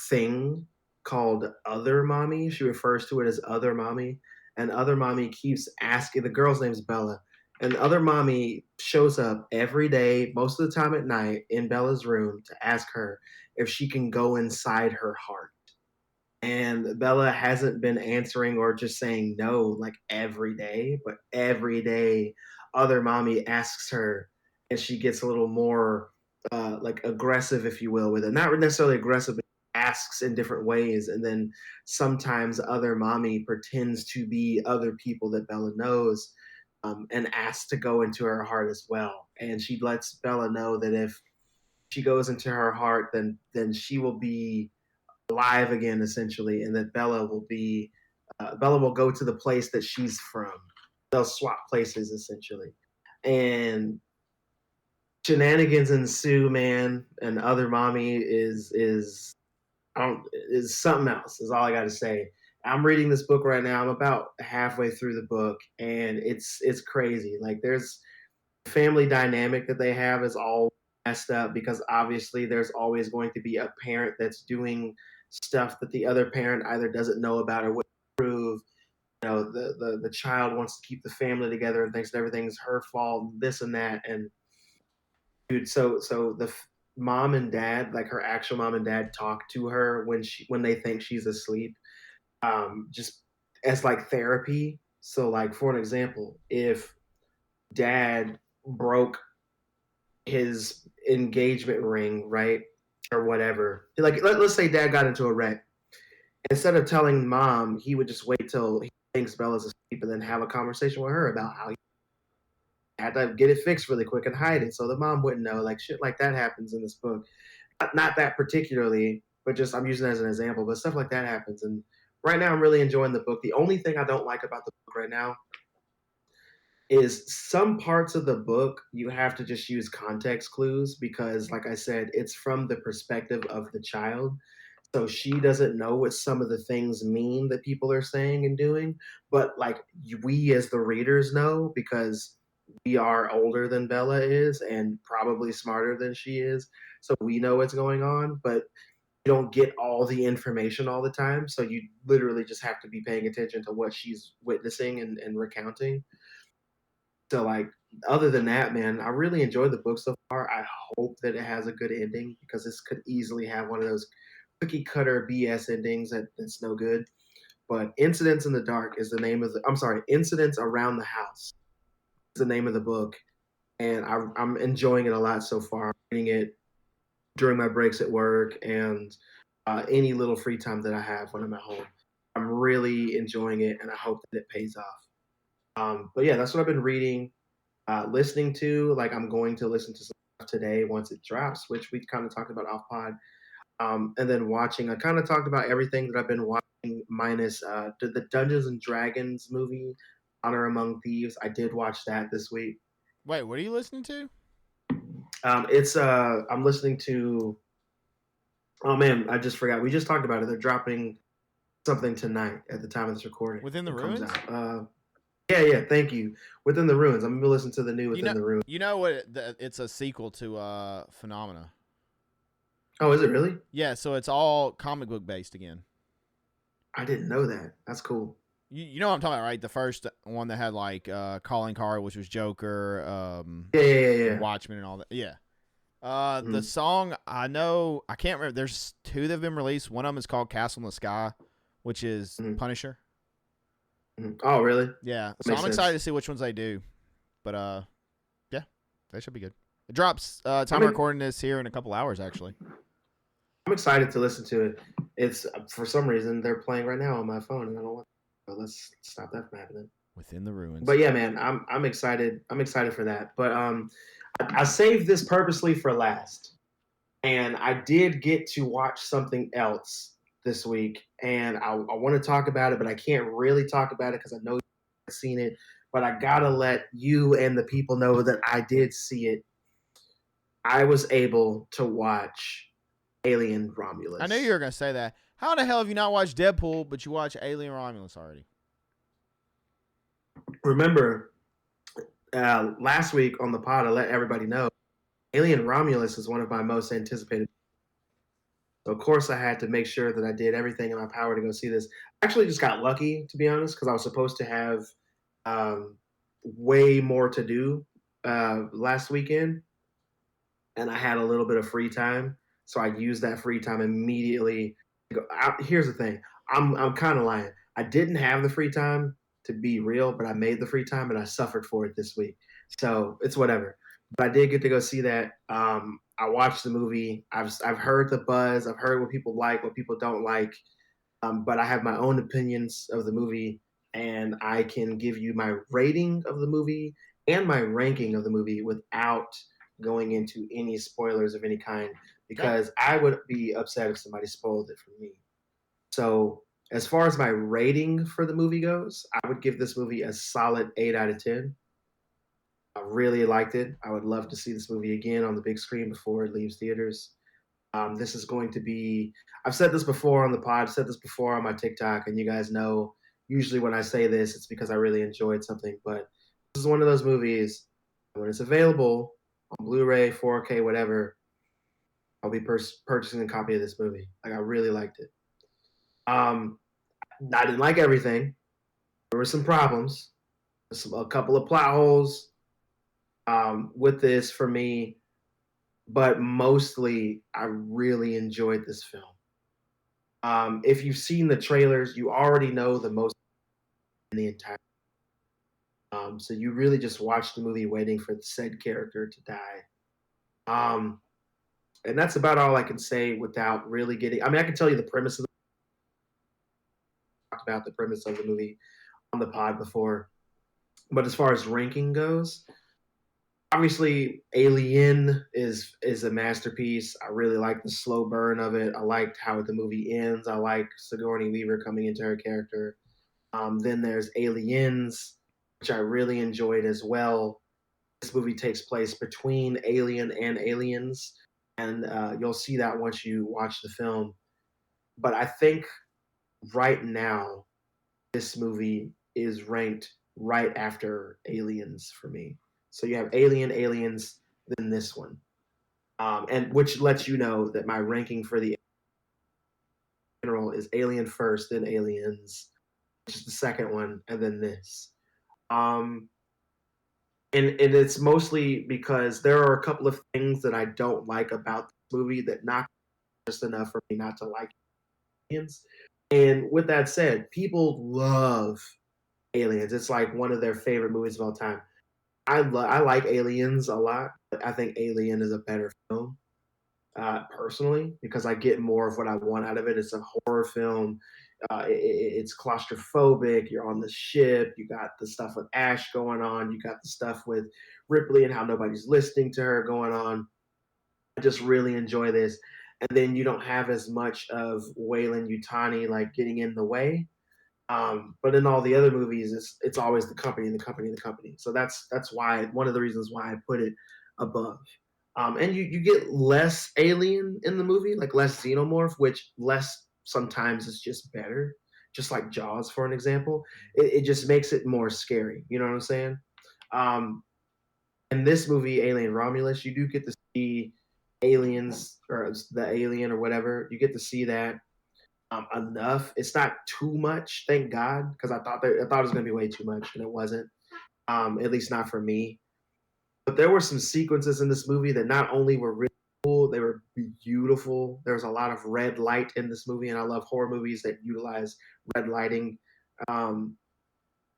thing called Other Mommy. She refers to it as Other Mommy, and Other Mommy keeps asking. The girl's name's Bella, and Other Mommy shows up every day, most of the time at night, in Bella's room to ask her if she can go inside her heart. And Bella hasn't been answering or just saying no like every day, but every day Other Mommy asks her, and she gets a little more like aggressive, if you will, with it. Not necessarily aggressive, but asks in different ways, and then sometimes other mommy pretends to be other people that Bella knows, and asks to go into her heart as well. And she lets Bella know that if she goes into her heart, then she will be alive again, essentially, and that Bella will go to the place that she's from. They'll swap places, essentially, and shenanigans ensue, man. And other mommy is something else. Is all I got to say. I'm reading this book right now. I'm about halfway through the book, and it's crazy. Like there's family dynamic that they have is all messed up because obviously there's always going to be a parent that's doing stuff that the other parent either doesn't know about or would approve. You know, the child wants to keep the family together and thinks that everything's her fault, this and that. And dude, so the mom and dad, like her actual mom and dad, talk to her when they think she's asleep, just as like therapy. So, like for an example, if dad broke his engagement ring, right? Or whatever. Like let's say dad got into a wreck. Instead of telling mom, he would just wait till he thinks Bella's asleep and then have a conversation with her about how he had to get it fixed really quick and hide it so the mom wouldn't know. Like shit like that happens in this book. Not that particularly, but just I'm using it as an example, but stuff like that happens. And right now I'm really enjoying the book. The only thing I don't like about the book right now is some parts of the book you have to just use context clues because like I said, it's from the perspective of the child. So she doesn't know what some of the things mean that people are saying and doing, but like we as the readers know because we are older than Bella is and probably smarter than she is. So we know what's going on, but you don't get all the information all the time. So you literally just have to be paying attention to what she's witnessing and recounting. So like other than that, man, I really enjoyed the book so far. I hope that it has a good ending because this could easily have one of those cookie cutter BS endings that's no good. But Incidents in the Dark is the name of the I'm sorry, Incidents Around the House is the name of the book. And I'm enjoying it a lot so far. I'm reading it during my breaks at work and any little free time that I have when I'm at home. I'm really enjoying it and I hope that it pays off. But yeah, that's what I've been reading, listening to. Like I'm going to listen to some stuff today once it drops, which we kind of talked about off pod. And then watching. I kind of talked about everything that I've been watching, minus the Dungeons and Dragons movie, Honor Among Thieves. I did watch that this week. Wait, what are you listening to? It's I'm listening to. Oh man, I just forgot. We just talked about it. They're dropping something tonight at the time of this recording. Within the it Ruins? comes out. Yeah. Thank you. Within the Ruins. I'm gonna listen to the new Within the Ruins. You know what? It's a sequel to Phenomena. Oh, is it really? Yeah, so it's all comic book based again. I didn't know that. That's cool. You know what I'm talking about, right? The first one that had like calling card, which was Joker, Yeah. Watchmen, and all that. Yeah. The song I know, I can't remember. There's two that have been released. One of them is called "Castle in the Sky," which is Punisher. Oh, really? Yeah. So I'm excited to see which ones they do. But yeah, they should be good. It drops time of recording this here in a couple hours, actually. I'm excited to listen to it. It's for some reason they're playing right now on my phone, and I don't want. So let's stop that from happening. Within the Ruins. But yeah, man, I'm excited. I'm excited for that. But I saved this purposely for last, and I did get to watch something else this week, and I want to talk about it, but I can't really talk about it because I know you've seen it. But I gotta let you and the people know that I did see it. I was able to watch Alien Romulus. I knew you were going to say that. How the hell have you not watched Deadpool, but you watch Alien Romulus already? Remember, last week on the pod, I let everybody know Alien Romulus is one of my most anticipated. So, of course, I had to make sure that I did everything in my power to go see this. I actually just got lucky, to be honest, because I was supposed to have way more to do last weekend, and I had a little bit of free time. So I used that free time immediately. Here's the thing. I'm kind of lying. I didn't have the free time to be real, but I made the free time and I suffered for it this week. So it's whatever. But I did get to go see that. I watched the movie. I've heard the buzz. I've heard what people like, what people don't like. But I have my own opinions of the movie, and I can give you my rating of the movie and my ranking of the movie without going into any spoilers of any kind, Okay. because I would be upset if somebody spoiled it for me. So, as far as my rating for the movie goes, I would give this movie a solid 8 out of 10. I really liked it. I would love to see this movie again on the big screen before it leaves theaters. This is going to be, I've said this before on the pod, I've said this before on my TikTok, and you guys know usually when I say this, it's because I really enjoyed something. But this is one of those movies, when it's available on Blu ray, 4K, whatever, I'll be purchasing a copy of this movie. Like, I really liked it. Um, I didn't like everything. There were some problems, a couple of plot holes with this for me, but mostly I really enjoyed this film. If you've seen the trailers, you already know the most in the entire. So you really just watch the movie waiting for the said character to die. Um, and that's about all I can say without really getting. I mean, I can tell you the premise of talked about the premise of the movie on the pod before, but as far as ranking goes, obviously Alien is a masterpiece. I really like the slow burn of it. I liked how the movie ends. I like Sigourney Weaver coming into her character. Then there's Aliens, which I really enjoyed as well. This movie takes place between Alien and Aliens, and you'll see that once you watch the film. But I think right now, this movie is ranked right after Aliens for me. So you have Alien, Aliens, then this one, and which lets you know that my ranking for the general is Alien first, then Aliens, which is the second one, and then this. Um, and it's mostly because there are a couple of things that I don't like about this movie that not just enough for me not to like Aliens. And with that said, people love Aliens. It's like one of their favorite movies of all time. I like Aliens a lot, but I think Alien is a better film, personally, because I get more of what I want out of it. It's a horror film. It's claustrophobic. You're on the ship. You got the stuff with Ash going on. You got the stuff with Ripley and how nobody's listening to her going on. I just really enjoy this. And then you don't have as much of Wayland Yutani like getting in the way. But in all the other movies, it's always the company, the company, the company. So that's why one of the reasons why I put it above. And you get less alien in the movie, like less xenomorph, which less sometimes is just better. Just like Jaws, for an example, it just makes it more scary. You know what I'm saying? Um, in this movie, Alien Romulus, you do get to see aliens or the alien or whatever. You get to see that enough. It's not too much, thank God, because I thought it was gonna be way too much, and it wasn't. At least not for me. But there were some sequences in this movie that not only were really cool, they were beautiful. There was a lot of red light in this movie, and I love horror movies that utilize red lighting. Um,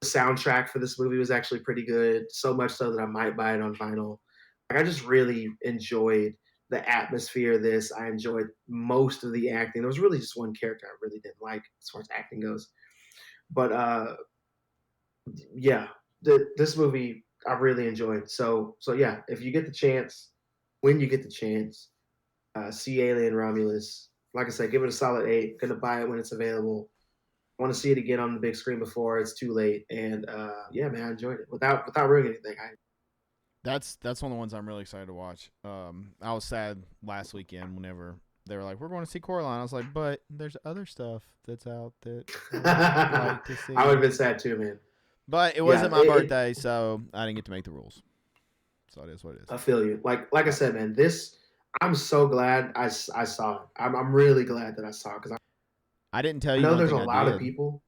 the soundtrack for this movie was actually pretty good, so much so that I might buy it on vinyl. Like, I just really enjoyed the atmosphere of this. I enjoyed most of the acting. There was really just one character I really didn't like as far as acting goes. But yeah, this movie I really enjoyed. So yeah, if you get the chance, when you get the chance, see Alien Romulus. Like I said, give it a solid 8. Gonna buy it when it's available. I want to see it again on the big screen before it's too late. And yeah, man, I enjoyed it without ruining anything. That's one of the ones I'm really excited to watch. I was sad last weekend whenever they were like, "We're going to see Coraline." I was like, "But there's other stuff that's out that I would like to see." I would have been sad too, man. But it Yeah, wasn't my birthday, so I didn't get to make the rules. So it is what it is. I feel you. Like I said, man, this I'm so glad I saw it. I'm really glad that I saw it because I didn't tell I you know one there's thing a I lot of did people.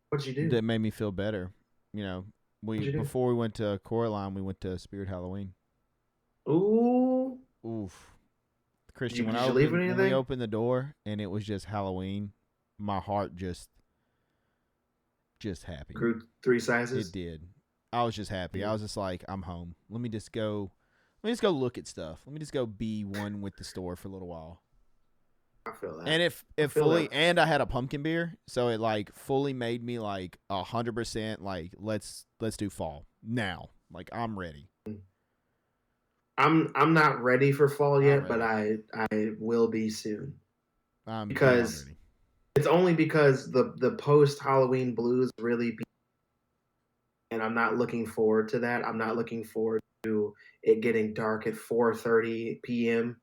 What'd you do? that made me feel better. You know, What'd you do? before we went to Coraline, we went to Spirit Halloween. Ooh. Oof. Christian, Did you leave with when we anything? opened the door and it was just Halloween, my heart just happy. Grew 3 sizes. It did. I was just happy. Yeah. I was just like, I'm home. Let me just go Let me just go look at stuff. Let me just go be one with the store for a little while. I feel that. And if fully, and I had a pumpkin beer, so it like fully made me like 100% like let's do fall now. Like I'm ready. I'm not ready for fall yet, ready. but I will be soon. I'm because ready. it's only because the post Halloween blues really be, and I'm not looking forward to that. I'm not looking forward to it getting dark at 4:30 p.m.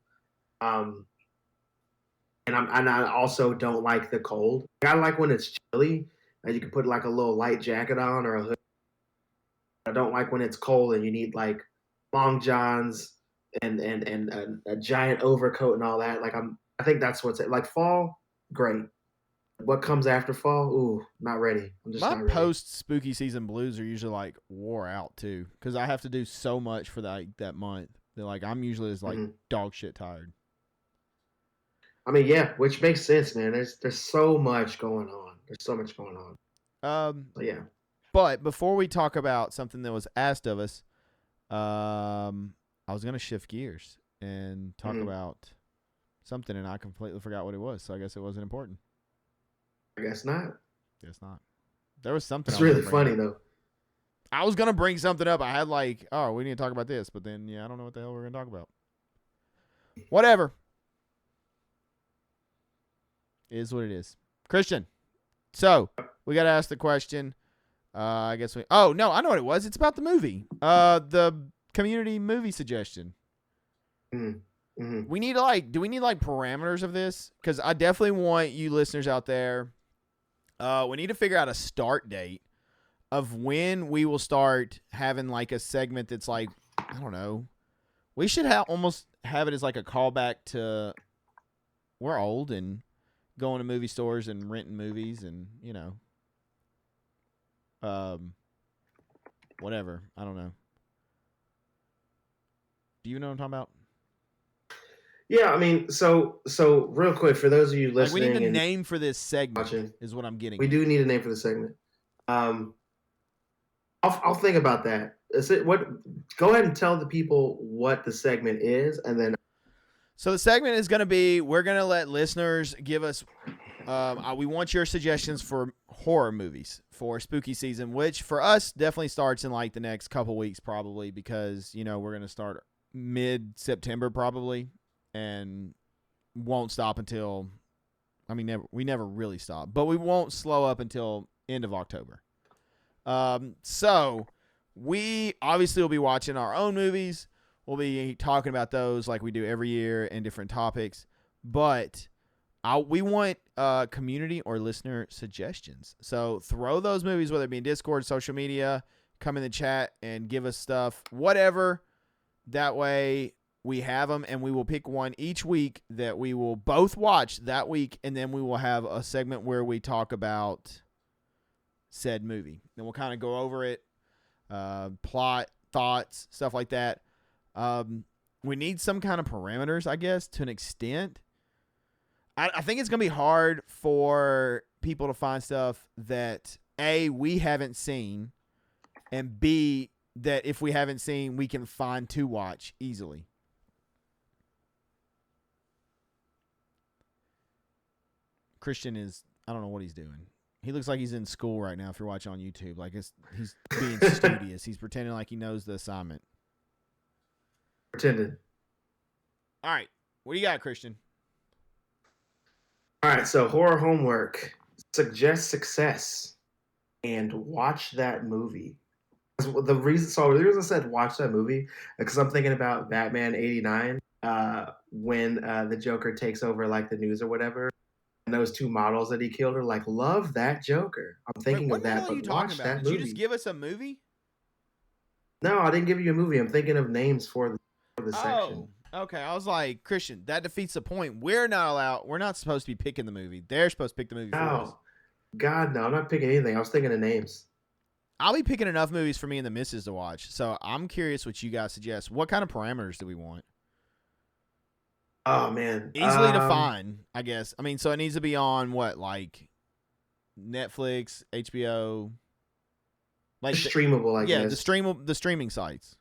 Um, and I also don't like the cold. I like when it's chilly and you can put like a little light jacket on or a hood. I don't like when it's cold and you need like long johns and a giant overcoat and all that. Like I think that's what's it. Like fall, great. What comes after fall? Ooh, not ready. I'm just My not ready. post spooky season blues are usually like wore out too, because I have to do so much for that month. That like I'm usually just like dog shit tired. I mean, yeah, which makes sense, man. There's so much going on. There's so much going on. So, yeah. But before we talk about something that was asked of us, I was gonna shift gears and talk about something, and I completely forgot what it was. So I guess it wasn't important. I guess not. Guess not. There was something. It's really funny though. I was gonna bring something up. I had like, oh, we need to talk about this, but then I don't know what the hell we're gonna talk about. Whatever. It is what it is. Christian. So we gotta ask the question. I guess we. Oh no, I know what it was. It's about the movie. The community movie suggestion. We need to like. Do we need like parameters of this? Because I definitely want you listeners out there. We need to figure out a start date of when we will start having like a segment that's like, I don't know. We should almost have it as like a callback to we're old and going to movie stores and renting movies and, whatever. I don't know. Do you know what I'm talking about? Yeah, I mean, so real quick for those of you listening, like we need a name for this segment. Watching, is what I'm getting. We do need a name for the segment. I'll think about that. Is it what? Go ahead and tell the people what the segment is, and then. So the segment is going to be, we're going to let listeners give us, we want your suggestions for horror movies for spooky season, which for us definitely starts in like the next couple weeks probably because, we're going to start mid-September probably and won't stop until, we never really stop, but we won't slow up until end of October. So we obviously will be watching our own movies. We'll be talking about those like we do every year and different topics. But we want community or listener suggestions. So throw those movies, whether it be in Discord, social media, come in the chat and give us stuff, whatever. That way we have them and we will pick one each week that we will both watch that week. And then we will have a segment where we talk about said movie. Then we'll kind of go over it, plot, thoughts, stuff like that. We need some kind of parameters, I guess, to an extent. I think it's going to be hard for people to find stuff that, A, we haven't seen, and B, that if we haven't seen, we can find to watch easily. Christian is, I don't know what he's doing. He looks like he's in school right now if you're watching on YouTube. Like he's being studious. He's pretending like he knows the assignment. Pretending. All right. What do you got, Christian? All right. So horror homework. Suggest success and watch that movie. The reason I said watch that movie because I'm thinking about Batman '89 when the Joker takes over like the news or whatever. And those two models that he killed are like, love that Joker. I'm thinking of that, but watch that movie. Did you just give us a movie? No, I didn't give you a movie. I'm thinking of names for the section. Okay. I was like, Christian, that defeats the point. We're not supposed to be picking the movie. They're supposed to pick the movie for us. God, no, I'm not picking anything. I was thinking of names. I'll be picking enough movies for me and the missus to watch. So I'm curious what you guys suggest. What kind of parameters do we want? Oh, man. Easily to find, I guess. So it needs to be on what, like Netflix, HBO? Like streamable, I guess. Yeah, the streaming sites,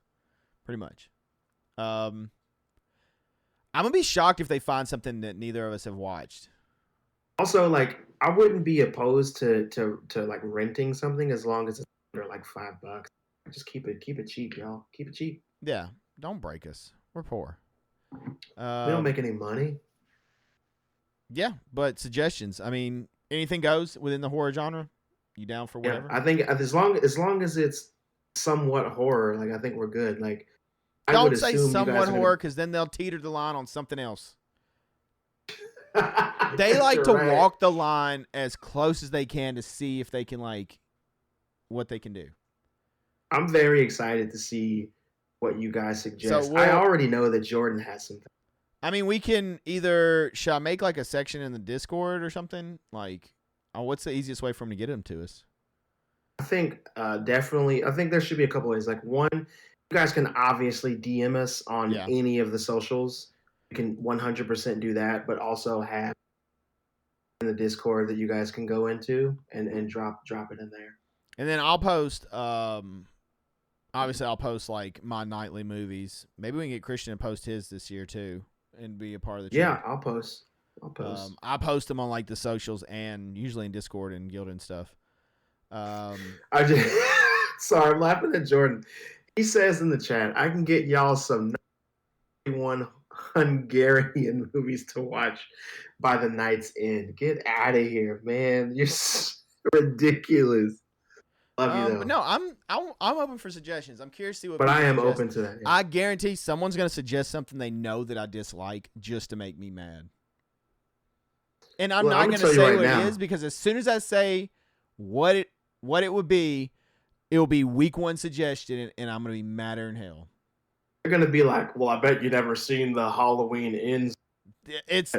pretty much. I'm gonna be shocked if they find something that neither of us have watched. Also, like, I wouldn't be opposed to like renting something as long as it's under like $5. Just keep it cheap, y'all. Keep it cheap. Yeah, don't break us. We're poor. We don't make any money. Yeah, but suggestions. I mean, anything goes within the horror genre. You down for whatever? Yeah, I think as long as it's somewhat horror, like I think we're good. Like I Don't would say assume you somewhat guys are horror because then they'll teeter the line on something else. gonna... They like to right. walk the line as close as they can to see if they can like what they can do. I'm very excited to see what you guys suggest. So I already know that Jordan has something. I mean, we can either should I make like a section in the Discord or something? Like, what's the easiest way for him to get them to us? I think definitely. I think there should be a couple ways. Like one, you guys can obviously DM us on any of the socials. You can 100% do that, but also have in the Discord that you guys can go into and drop it in there. And then I'll post. Obviously, I'll post like my nightly movies. Maybe we can get Christian to post his this year too, and be a part of the chat. Yeah, I'll post. I post them on like the socials and usually in Discord and Guild and stuff. I just sorry, I'm laughing at Jordan. He says in the chat, I can get y'all some 91 Hungarian movies to watch by the night's end. Get out of here, man. You're so ridiculous. Love you though. No, I'm open for suggestions. I'm curious to see what. But I am open to that. Yeah. I guarantee someone's gonna suggest something they know that I dislike just to make me mad. And I'm not gonna say what it is because as soon as I say what it would be, it will be week one suggestion, and I'm gonna be madder than hell. They're gonna be like, "Well, I bet you never seen the Halloween Ends." It's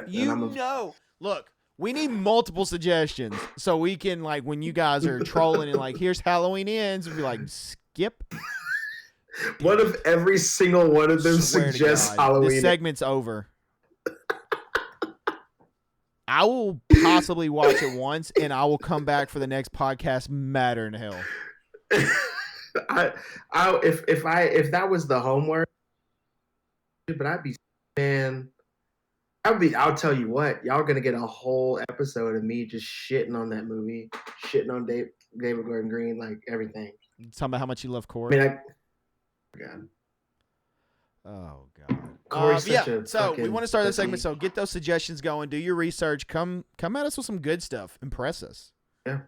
Look, we need multiple suggestions so we can like when you guys are trolling and like, here's Halloween Ends, we'll be like, skip. What if every single one of them suggests Halloween? This segment's over. I will possibly watch it once, and I will come back for the next podcast madder than hell. If that was the homework, but I'd be, man. I'll tell you what, y'all gonna get a whole episode of me just shitting on that movie, shitting on David Gordon Green, like everything. Talking about how much you love Corey. I mean, God. Oh God. Corey's so we want to start this segment. So get those suggestions going. Do your research. Come at us with some good stuff. Impress us. Yeah.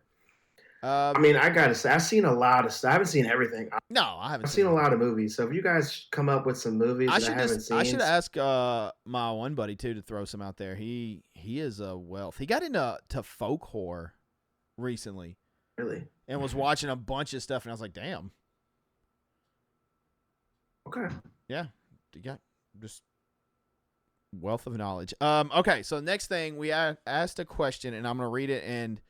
I mean, I gotta say, I've seen a lot of stuff. I haven't seen everything. No, I haven't. I've seen a lot of movies. So if you guys come up with some movies I haven't seen, I should ask my one buddy too to throw some out there. He is a wealth. He got into folk horror recently. Really? And was watching a bunch of stuff, and I was like, damn. Okay. Yeah. You got just wealth of knowledge. Okay, so next thing, we asked a question, and I'm going to read it, and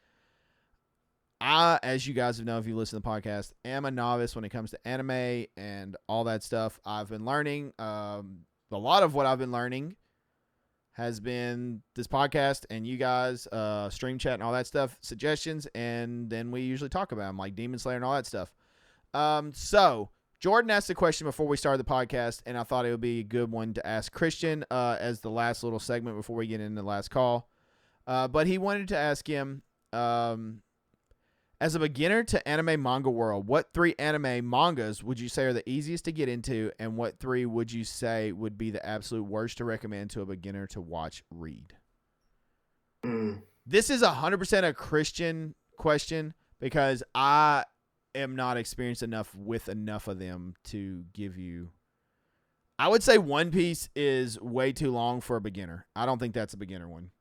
I, as you guys have known if you listen to the podcast, am a novice when it comes to anime and all that stuff. I've been learning. A lot of what I've been learning has been this podcast and you guys, stream chat and all that stuff, suggestions, and then we usually talk about them, like Demon Slayer and all that stuff. So Jordan asked a question before we started the podcast, and I thought it would be a good one to ask Christian as the last little segment before we get into the last call. But he wanted to ask him, as a beginner to anime manga world, what 3 anime mangas would you say are the easiest to get into, and what 3 would you say would be the absolute worst to recommend to a beginner to watch, read? This is 100% a Christian question because I am not experienced enough with enough of them to give you. I would say One Piece is way too long for a beginner. I don't think that's a beginner one.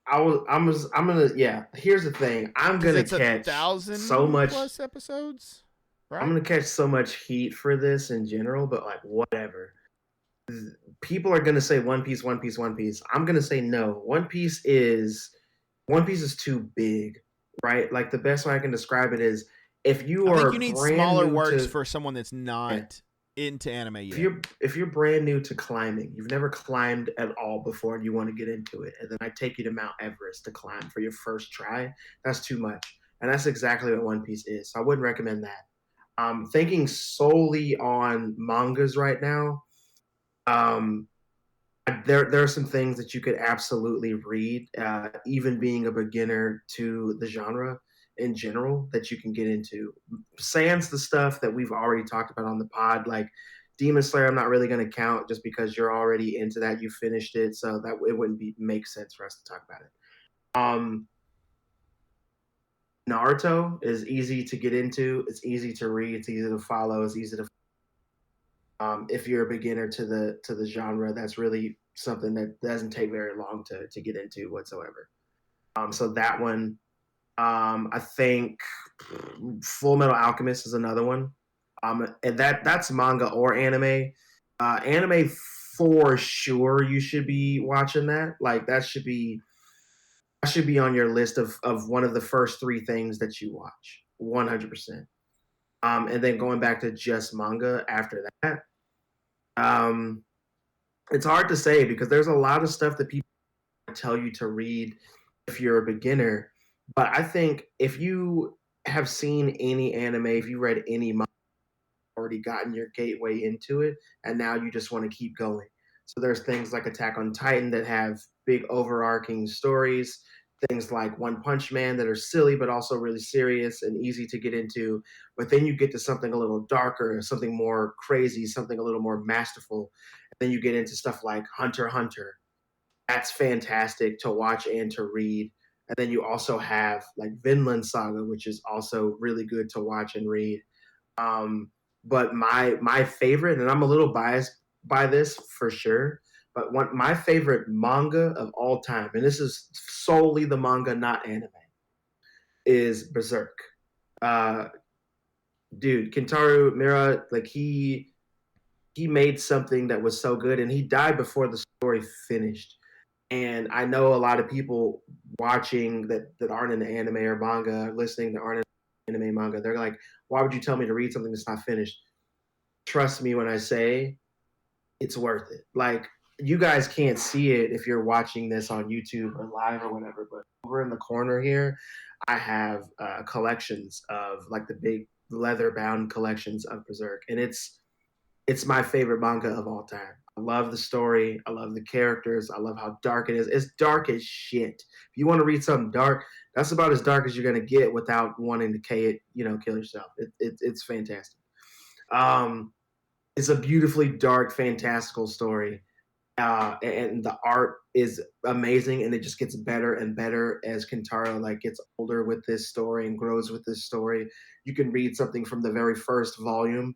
I'm gonna here's the thing. I'm gonna catch 1,000 so much plus episodes. Right? I'm gonna catch so much heat for this in general, but like whatever. People are gonna say One Piece. I'm gonna say no. One Piece is too big, right? Like the best way I can describe it is if you are. I think you need smaller works for someone that's not into anime yet. If you're brand new to climbing, you've never climbed at all before, and you want to get into it, and then I take you to Mount Everest to climb for your first try, that's too much. And that's exactly what One Piece is. So I wouldn't recommend that. Thinking solely on mangas right now, Um, there are some things that you could absolutely read, even being a beginner to the genre in general, that you can get into. Sans the stuff that we've already talked about on the pod, like Demon Slayer, I'm not really going to count just because you're already into that. You finished it, so that it wouldn't make sense for us to talk about it. Um, Naruto is easy to get into. It's easy to read. It's easy to follow. It's easy to if you're a beginner to the genre, that's really something that doesn't take very long to get into whatsoever. So that one, I think Full Metal Alchemist is another one. And that's manga or anime. Anime for sure, you should be watching that. Like that should be on your list of one of the first three things that you watch. 100%. And then going back to just manga after that. Um, it's hard to say because there's a lot of stuff that people tell you to read if you're a beginner. But I think if you have seen any anime, if you read any manga, already gotten your gateway into it, and now you just want to keep going. So there's things like Attack on Titan that have big overarching stories, things like One Punch Man that are silly but also really serious and easy to get into. But then you get to something a little darker, something more crazy, something a little more masterful. And then you get into stuff like Hunter x Hunter. That's fantastic to watch and to read. And then you also have like Vinland Saga, which is also really good to watch and read. Um, but my favorite, and I'm a little biased by this for sure, but one my favorite manga of all time, and this is solely the manga, not anime, is Berserk. Uh, dude, Kentaro Miura, like he made something that was so good, and he died before the story finished. And I know a lot of people watching that aren't into anime or manga, listening that aren't into anime manga, they're like, why would you tell me to read something that's not finished? Trust me when I say it's worth it. Like you guys can't see it if you're watching this on YouTube or live or whatever, but over in the corner here, I have collections of like the big leather bound collections of Berserk, and it's my favorite manga of all time. I love the story. I love the characters. I love how dark it is. It's dark as shit. If you want to read something dark, that's about as dark as you're gonna get without wanting to kill yourself. It's fantastic. Um, it's a beautifully dark, fantastical story. And the art is amazing, and it just gets better and better as Kentaro like gets older with this story and grows with this story. You can read something from the very first volume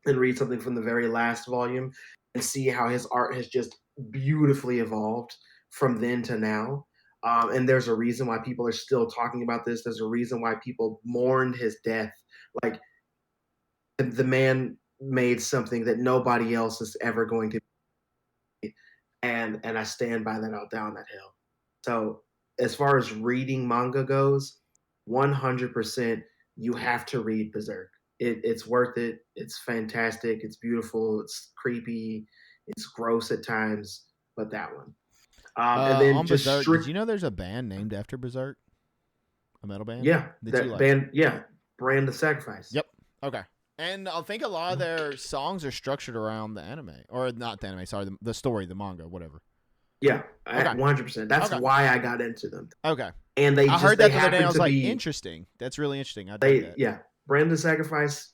and read something from the very last volume and see how his art has just beautifully evolved from then to now. And there's a reason why people are still talking about this. There's a reason why people mourned his death. Like the man made something that nobody else is ever going to be. And I stand by that out down that hill. So as far as reading manga goes, 100% you have to read Berserk. It's worth it. It's fantastic. It's beautiful. It's creepy. It's gross at times, but that one. And then On just Berserk, did strict, you know there's a band named after Berserk? A metal band yeah, that you that like? band, yeah, Brand of Sacrifice. Yep. Okay. And I think a lot of their songs are structured around the anime, or not the anime. Sorry, the story, the manga, whatever. Yeah, Okay. 100%. That's Okay. why I got into them. Okay. And I heard they that the other day, and I happen was to like, be interesting. That's really interesting. I dug they that. yeah, Brand of Sacrifice.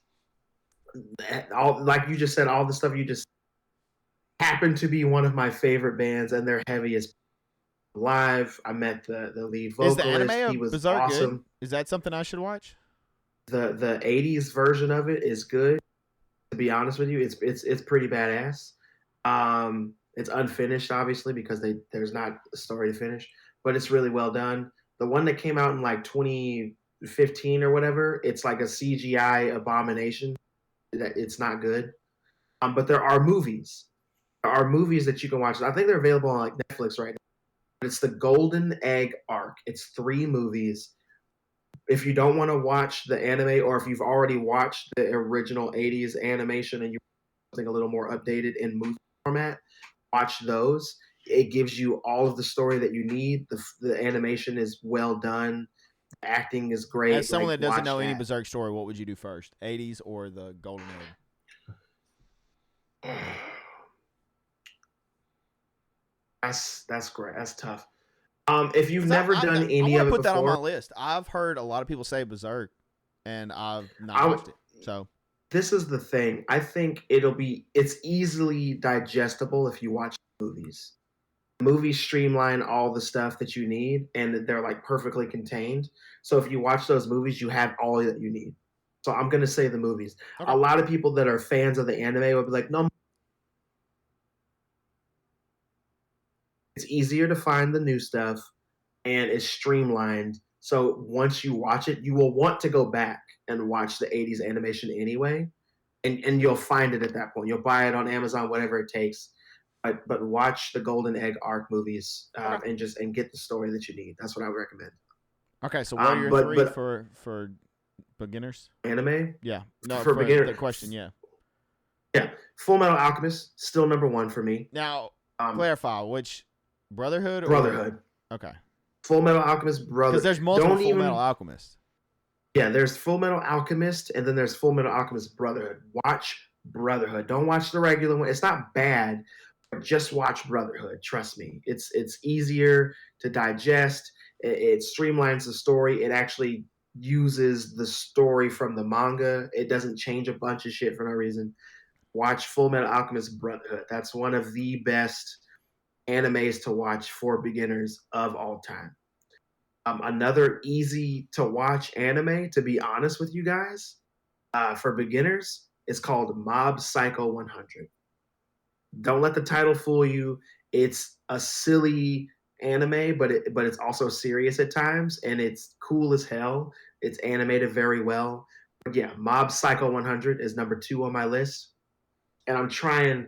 All like you just said, all the stuff you just happened to be one of my favorite bands, and their heaviest live. I met the lead Is the anime vocalist. He of was Berserk good? awesome. Is that something I should watch? The '80s version of it is good. To be honest with you, it's pretty badass. It's unfinished, obviously, because there's not a story to finish, but it's really well done. The one that came out in like 2015 or whatever, it's like a CGI abomination. It's not good. But there are movies. There are movies that you can watch. I think they're available on like Netflix right now. It's the Golden Egg Arc. It's three movies. If you don't want to watch the anime, or if you've already watched the original '80s animation and you want something a little more updated in movie format, watch those. It gives you all of the story that you need. The animation is well done. The acting is As great. someone Like that doesn't watch know any that. Berserk story, what would you do first? 80s or the Golden Egg? That's great. That's tough. If you've 'Cause never done I any want to of it put that on my before, list. I've heard a lot of people say Berserk, and I've not I would. watched it. So This is the thing. I think it's easily digestible if you watch movies. Movies streamline all the stuff that you need, and they're like perfectly contained. So if you watch those movies, you have all that you need. So I'm gonna say the movies. okay, A lot of people that are fans of the anime would be like, no, it's easier to find the new stuff and it's streamlined. So once you watch it, you will want to go back and watch the 80s animation anyway. And you'll find it at that point. You'll buy it on Amazon, whatever it takes. But watch the Golden Egg arc movies okay, and get the story that you need. That's what I would recommend. okay. So what are your But three for beginners? anime Yeah, no, for for beginner, the question. Yeah. yeah, Full Metal Alchemist still number one for me. Now Um, clarify which Brotherhood or Brotherhood, okay, Full Metal Alchemist, because Brother. there's multiple Don't Full Metal even Alchemists. Yeah, there's Full Metal Alchemist, and then there's Full Metal Alchemist Brotherhood. Watch Brotherhood. Don't watch the regular one. It's not bad, but just watch Brotherhood. Trust me, it's easier to digest. It streamlines the story. It actually uses the story from the manga. It doesn't change a bunch of shit for no reason. Watch Full Metal Alchemist Brotherhood. That's one of the best animes to watch for beginners of all time. Another easy to watch anime, to be honest with you guys, for beginners, is called Mob Psycho 100. Don't let the title fool you. It's a silly anime, but it's also serious at times, and it's cool as hell. It's animated very well. But yeah, Mob Psycho 100 is number two on my list, and I'm trying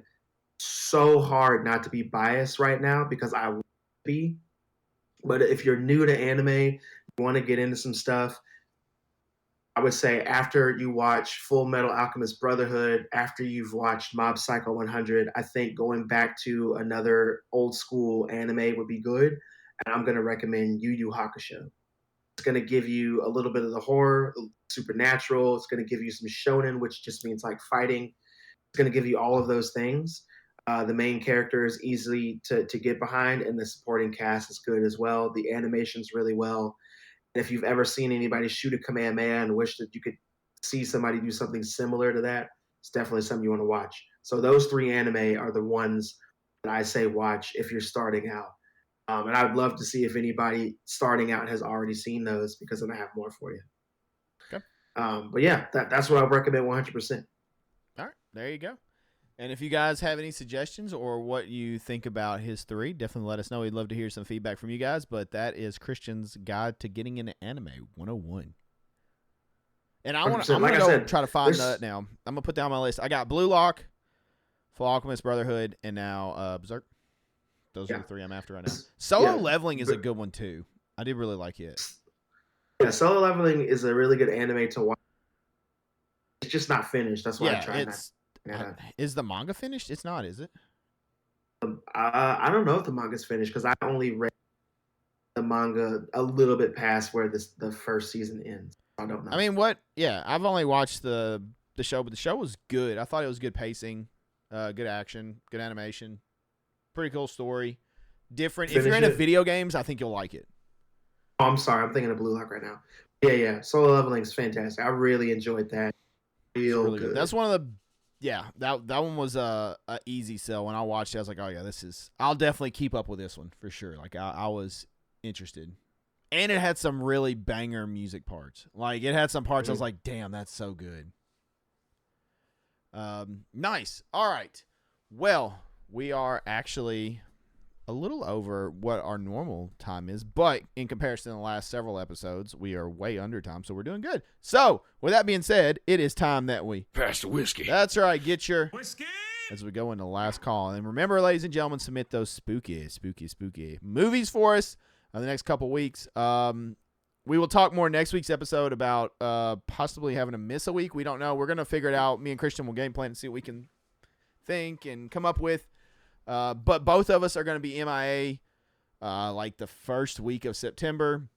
so hard not to be biased right now because I will be. But if you're new to anime, you want to get into some stuff, I would say after you watch Full Metal Alchemist Brotherhood, after you've watched Mob Psycho 100, I think going back to another old school anime would be good. And I'm going to recommend Yu Yu Hakusho. It's going to give you a little bit of the horror, supernatural. It's going to give you some shonen, which just means like fighting. It's going to give you all of those things. The main character is easily to get behind, and the supporting cast is good as well. The animation's really well. And if you've ever seen anybody shoot a Kamehameha and wish that you could see somebody do something similar to that, it's definitely something you want to watch. So those three anime are the ones that I say watch if you're starting out. And I'd love to see if anybody starting out has already seen those because then I have more for you. Okay. But yeah, that's what I recommend 100%. All right, there you go. And if you guys have any suggestions or what you think about his three, definitely let us know. We'd love to hear some feedback from you guys. But that is Christian's Guide to Getting into Anime 101. And I'm gonna go try to find that now. I'm gonna put down my list. I got Blue Lock, Full Alchemist Brotherhood, and now Berserk. Those are the three I'm after right now. Solo Leveling is a good one too. I did really like it. Yeah, Solo Leveling is a really good anime to watch. It's just not finished. That's why I tried that. Is the manga finished? It's not, is it? I don't know if the manga's finished because I only read the manga a little bit past where the first season ends. I don't know. I mean, what? Yeah, I've only watched the show, but the show was good. I thought it was good pacing, good action, good animation, pretty cool story, different. If you're into video games, I think you'll like it. Oh, I'm sorry, I'm thinking of Blue Lock right now. Yeah, Solo Leveling is fantastic. I really enjoyed that. Really good. That's one of the. Yeah, that one was a easy sell. When I watched it, I was like, oh yeah, I'll definitely keep up with this one for sure. Like I was interested. And it had some really banger music parts. Like it had some parts I was like, damn, that's so good. Nice. All right. Well, we are actually a little over what our normal time is, but in comparison to the last several episodes, we are way under time, so we're doing good. So, with that being said, it is time that we pass the whiskey. That's right. Get your whiskey as we go into the last call. And remember, ladies and gentlemen, submit those spooky movies for us in the next couple weeks. We will talk more next week's episode about possibly having to miss a week. We don't know. We're going to figure it out. Me and Christian will game plan and see what we can think and come up with. But both of us are going to be MIA like the first week of September.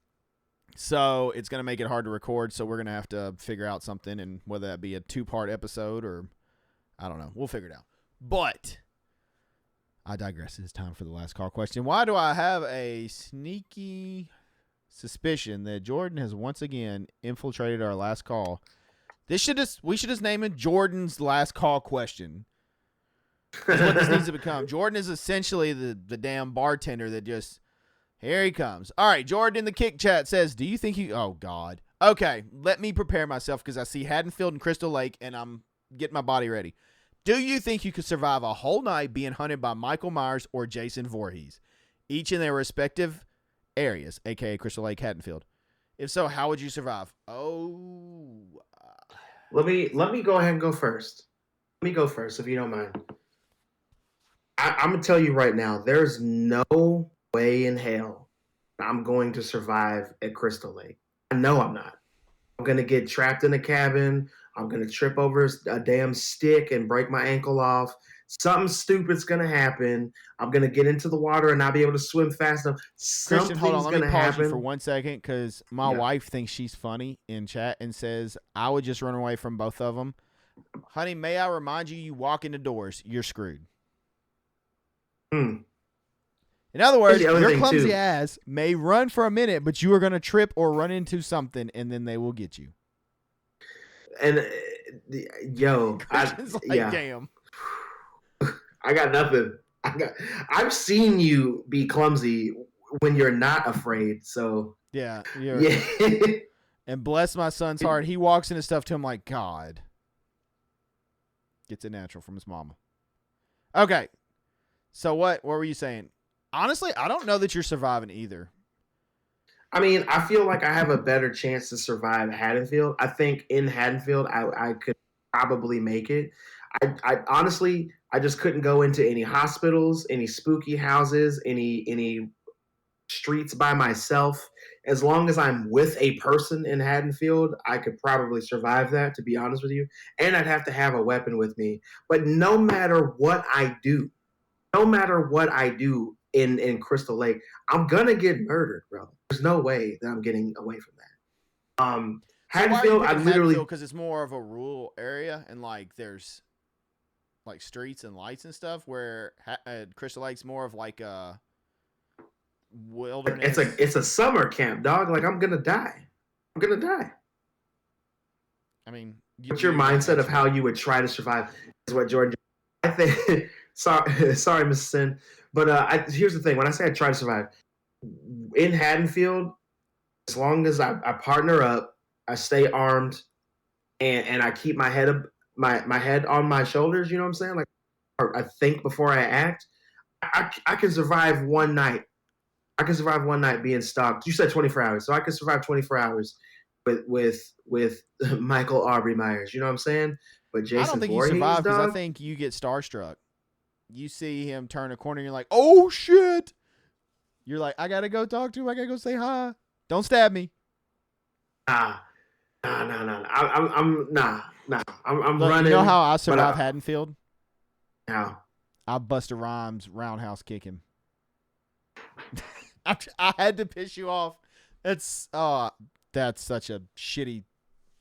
So it's going to make it hard to record. So we're going to have to figure out something, and whether that be a 2-part episode or I don't know. We'll figure it out. But I digress. It's time for the last call question. Why do I have a sneaky suspicion that Jordan has once again infiltrated our last call? We should just name it Jordan's last call question. That's what this needs to become. Jordan is essentially the damn bartender that just, here he comes. All right, Jordan in the kick chat says, do you think you, oh God. Okay, let me prepare myself because I see Haddonfield and Crystal Lake and I'm getting my body ready. Do you think you could survive a whole night being hunted by Michael Myers or Jason Voorhees, each in their respective areas, aka Crystal Lake, Haddonfield? If so, how would you survive? Let me go ahead and go first. Let me go first, if you don't mind. I'm gonna tell you right now, there's no way in hell I'm going to survive at Crystal Lake. I know I'm not. I'm gonna get trapped in a cabin. I'm gonna trip over a damn stick and break my ankle off. Something stupid's gonna happen. I'm gonna get into the water and not be able to swim fast enough. Christian, hold on. Let me pause you for happen. 1 second because my wife thinks she's funny in chat and says, I would just run away from both of them. Honey, may I remind you, you walk into doors, you're screwed. In other words, your clumsy ass may run for a minute, but you are going to trip or run into something, and then they will get you. And, yo, damn. I got nothing. I've seen you be clumsy when you're not afraid. So yeah. And bless my son's heart, he walks into stuff to him like God. Gets it natural from his mama. Okay, so what were you saying? Honestly, I don't know that you're surviving either. I mean, I feel like I have a better chance to survive Haddonfield. I think in Haddonfield, I could probably make it. I honestly, I just couldn't go into any hospitals, any spooky houses, any streets by myself. As long as I'm with a person in Haddonfield, I could probably survive that, to be honest with you. And I'd have to have a weapon with me. But no matter what I do in Crystal Lake, I'm gonna get murdered, bro. There's no way that I'm getting away from that. Haddonfield, I literally, because it's more of a rural area and like there's like streets and lights and stuff. Where Crystal Lake's more of like a wilderness. It's a summer camp, dog. Like I'm gonna die. I mean, what's your mindset of how you would try to survive? Is what Jordan. I think. sorry, Mrs. Sin. But here's the thing. When I say I try to survive, in Haddonfield, as long as I partner up, I stay armed, and I keep my head my head on my shoulders, you know what I'm saying? Like I think before I act, I can survive one night. I can survive one night being stalked. You said 24 hours, so I can survive 24 hours with Michael Aubrey Myers. You know what I'm saying? But Jason I don't think Voorhees, you survive because I think you get starstruck. You see him turn a corner and you're like, oh shit. You're like, I gotta go talk to him. I gotta go say hi. Don't stab me. Nah. I'm Look, running. You know how I survive Haddonfield? How? I Busta Rhymes roundhouse kick him. I had to piss you off. That's such a shitty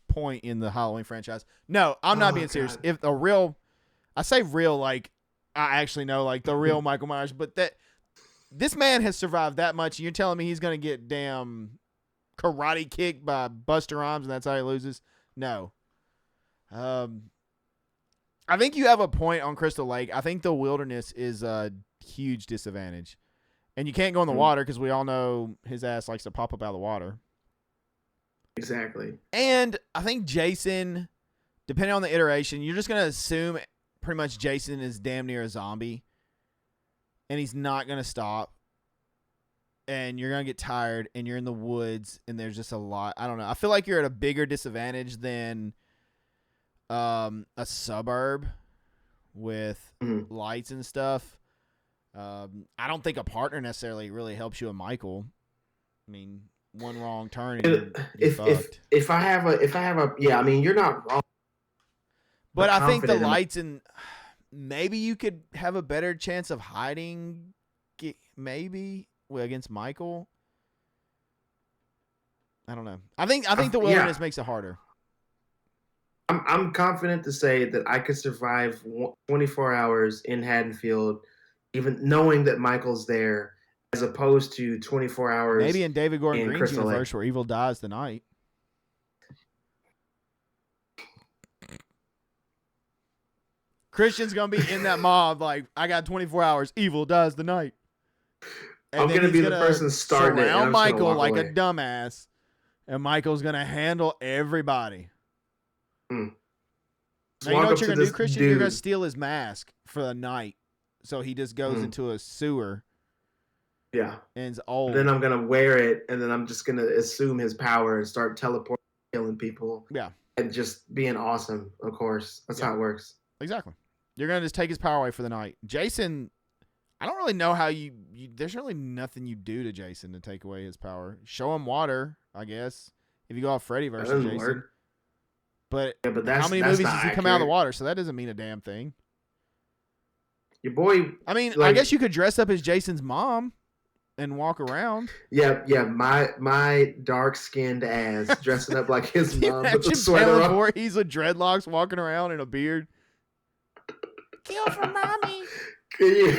point in the Halloween franchise. No, I'm not being serious. If the real, I say real, like I actually know like the real Michael Myers, but that this man has survived that much. And you're telling me he's gonna get damn karate kicked by Busta Rhymes and that's how he loses? No. I think you have a point on Crystal Lake. I think the wilderness is a huge disadvantage. And you can't go in the water because we all know his ass likes to pop up out of the water. Exactly. And I think Jason, depending on the iteration, you're just going to assume pretty much Jason is damn near a zombie. And he's not going to stop. And you're going to get tired and you're in the woods and there's just a lot. I don't know. I feel like you're at a bigger disadvantage than a suburb with lights and stuff. I don't think a partner necessarily really helps you and Michael. I mean, one wrong turn and you're fucked. If I have a I mean, you're not wrong. But I think the lights and maybe you could have a better chance of hiding maybe against Michael. I don't know. I think the wilderness makes it harder. I'm confident to say that I could survive 24 hours in Haddonfield even knowing that Michael's there, as opposed to 24 hours. Maybe in David Gordon in Green's Crystal universe Lake. where evil dies tonight. Christian's going to be in that mob like, I got 24 hours. Evil dies tonight. And I'm then gonna he's be the person starting it, and surround I'm just gonna Michael walk like a away. dumbass. And Michael's going to handle everybody. Just Now, you walk know up what you're to going to do, this Christian? You're going to dude. steal his mask for the night. So he just goes into a sewer Yeah. and is old. Then I'm gonna wear it, and then I'm just gonna assume his power and start teleporting, killing people. Yeah. And just being awesome, of course. That's how it works. Exactly. You're going to just take his power away for the night. Jason, I don't really know how you there's really nothing you do to Jason to take away his power. Show him water, I guess, if you go off Freddy That versus doesn't Jason. work. But Yeah, but that's how many that's movies not does he come out of the accurate. water? So that doesn't mean a damn thing. Your boy. I mean, I like- guess you could dress up as Jason's mom and walk around. Yeah. My dark skinned ass dressing up like his Can you mom with the imagine sweater on. Palin Voorhees with dreadlocks walking around in a beard? Kill for mommy. Can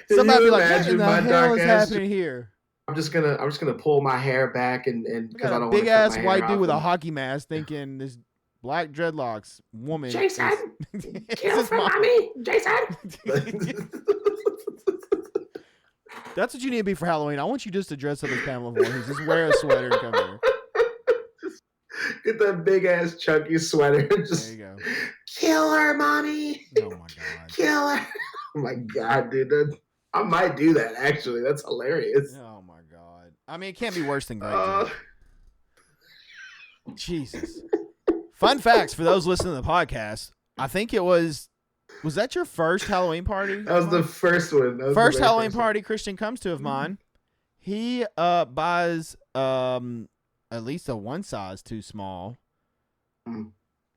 Somebody you be like, what imagine in the my hell dark is ass? happening here? I'm just gonna pull my hair back and We because I got don't a want big to cut ass my hair white dude off with a and- hockey mask thinking this black dreadlocks woman. Jason, is kill his for mom. mommy, Jason. That's what you need to be for Halloween. I want you just to dress up as Pamela Voorhees. Just wear a sweater and come here. Get that big ass chunky sweater. And just There you go. kill her, mommy. Oh my god. Kill her. Oh my god, dude. I might do that actually. That's hilarious. Oh my god. I mean, it can't be worse than Great Uh, Drink. Jesus. Fun facts for those listening to the podcast. I think it was that your first Halloween party? that was the first one. That was the First very Halloween first one. party Christian comes to of mine. He buys at least a one size too small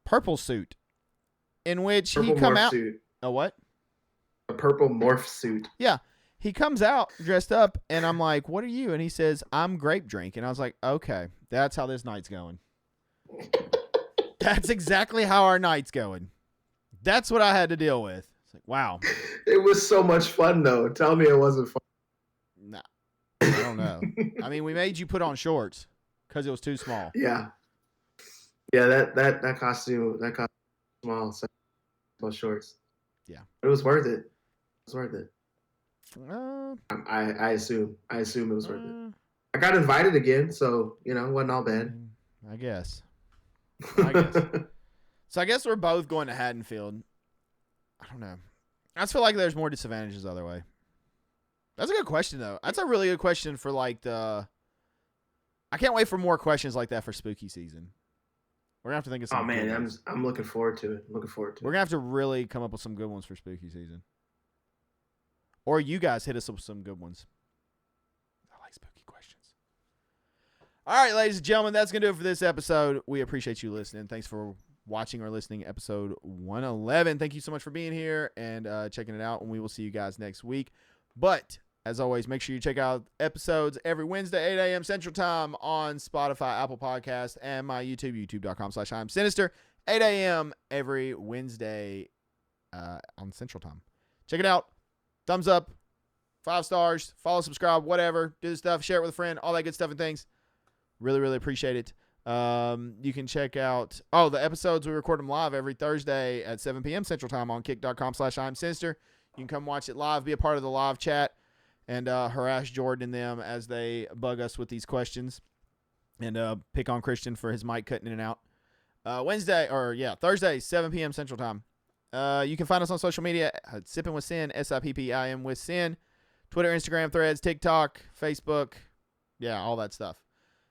purple suit in which Purple he come morph out suit. a what? A purple morph suit. Yeah. He comes out dressed up and I'm like, "What are you?" And he says, "I'm grape drink." And I was like, "Okay, that's how this night's going." That's exactly how our night's going. That's what I had to deal with. It's like, wow. It was so much fun though. Tell me it wasn't fun. Nah, I don't know. I mean, we made you put on shorts because it was too small. Yeah. Yeah, that costume small so shorts. Yeah. But it was worth it. It was worth it. Uh, I assume it was worth it. I got invited again, so it wasn't all bad. I guess. I guess. So I guess we're both going to Haddonfield. I don't know. I just feel like there's more disadvantages the other way. That's a good question, though. That's a really good question for like the. I can't wait for more questions like that for spooky season. We're gonna have to think of some. Oh man, cool ones. I'm looking forward to it. We're gonna have to really come up with some good ones for spooky season. Or you guys hit us up with some good ones. I like spooky questions. All right, ladies and gentlemen, that's going to do it for this episode. We appreciate you listening. Thanks for watching or listening, episode 111. Thank you so much for being here and checking it out, and we will see you guys next week. But, as always, make sure you check out episodes every Wednesday, 8 a.m. Central Time on Spotify, Apple Podcasts, and my YouTube, youtube.com/IamSinister, 8 a.m. every Wednesday on Central Time. Check it out. Thumbs up, 5 stars, follow, subscribe, whatever. Do the stuff, share it with a friend, all that good stuff and things. Really, really appreciate it. You can check out the episodes. We record them live every Thursday at 7 p.m. Central Time on kick.com/IamSinister. You can come watch it live, be a part of the live chat, and harass Jordan and them as they bug us with these questions and pick on Christian for his mic cutting in and out. Thursday, 7 p.m. Central Time. You can find us on social media at Sippin With Sin, SIPPIM with Sin. Twitter, Instagram, Threads, TikTok, Facebook. Yeah, all that stuff.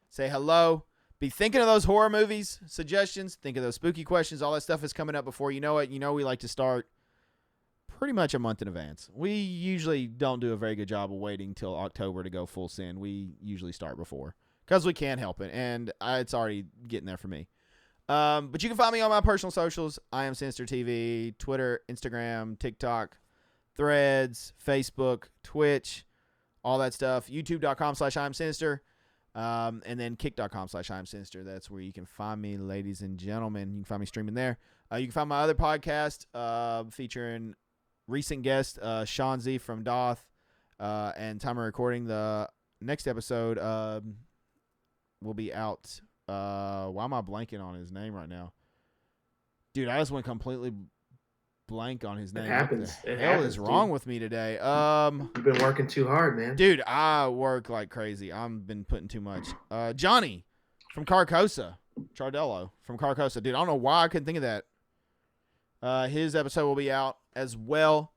Say hello. Be thinking of those horror movies, suggestions. Think of those spooky questions. All that stuff is coming up before you know it. You know we like to start pretty much a month in advance. We usually don't do a very good job of waiting till October to go full sin. We usually start before because we can't help it, and it's already getting there for me. But you can find me on my personal socials. IamSinister TV, Twitter, Instagram, TikTok, Threads, Facebook, Twitch, all that stuff. YouTube.com/IamSinister. And then kick.com/IamSinister. That's where you can find me, ladies and gentlemen. You can find me streaming there. You can find my other podcast featuring recent guest, Sean Z from Doth, and time of recording. The next episode will be out. Why am I blanking on his name right now? Dude, I just went completely blank on his name. It happens. What the hell is wrong with me today? You've been working too hard, man. Dude, I work like crazy. I've been putting too much. Johnny from Carcosa. Chardello from Carcosa. Dude, I don't know why I couldn't think of that. His episode will be out as well.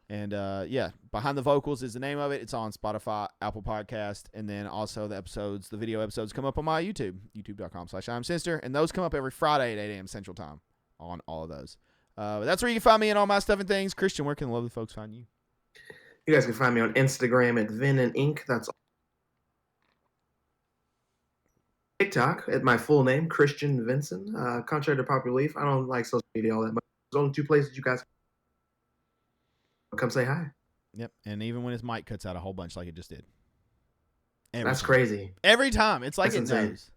And, yeah, Behind the Vocals is the name of it. It's on Spotify, Apple Podcast, and then also the video episodes come up on my YouTube, youtube.com/IamSinister, and those come up every Friday at 8 a.m. Central Time on all of those. But that's where you can find me and all my stuff and things. Christian, where can the lovely folks find you? You guys can find me on Instagram at Vin and Ink. That's TikTok at my full name, Christian Vincent. Contrary to popular belief, I don't like social media all that much. There's only 2 places you guys come say hi. Yep, and even when his mic cuts out a whole bunch like it just did. That's crazy. Every time. It's like That's it insane. knows.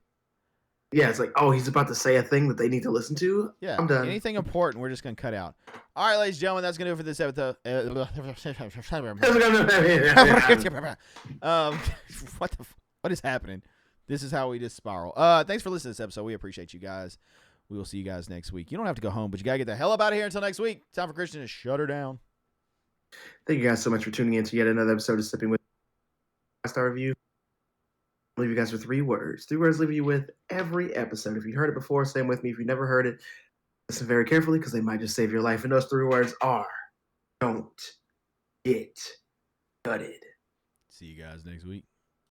Yeah, it's like, oh, he's about to say a thing that they need to listen to. Yeah, I'm done. Anything important, we're just going to cut out. All right, ladies and gentlemen, that's going to do it for this episode. What is happening? This is how we just spiral. Thanks for listening to this episode. We appreciate you guys. We will see you guys next week. You don't have to go home, but you got to get the hell up out of here until next week. Time for Christian to shut her down. Thank you guys so much for tuning in to yet another episode of Sippin With Sin. 5-star review. I'll leave you guys with 3 words. 3 words leave you with every episode. If you heard it before, stay with me. If you never heard it, listen very carefully because they might just save your life. And those 3 words are: don't get gutted. See you guys next week.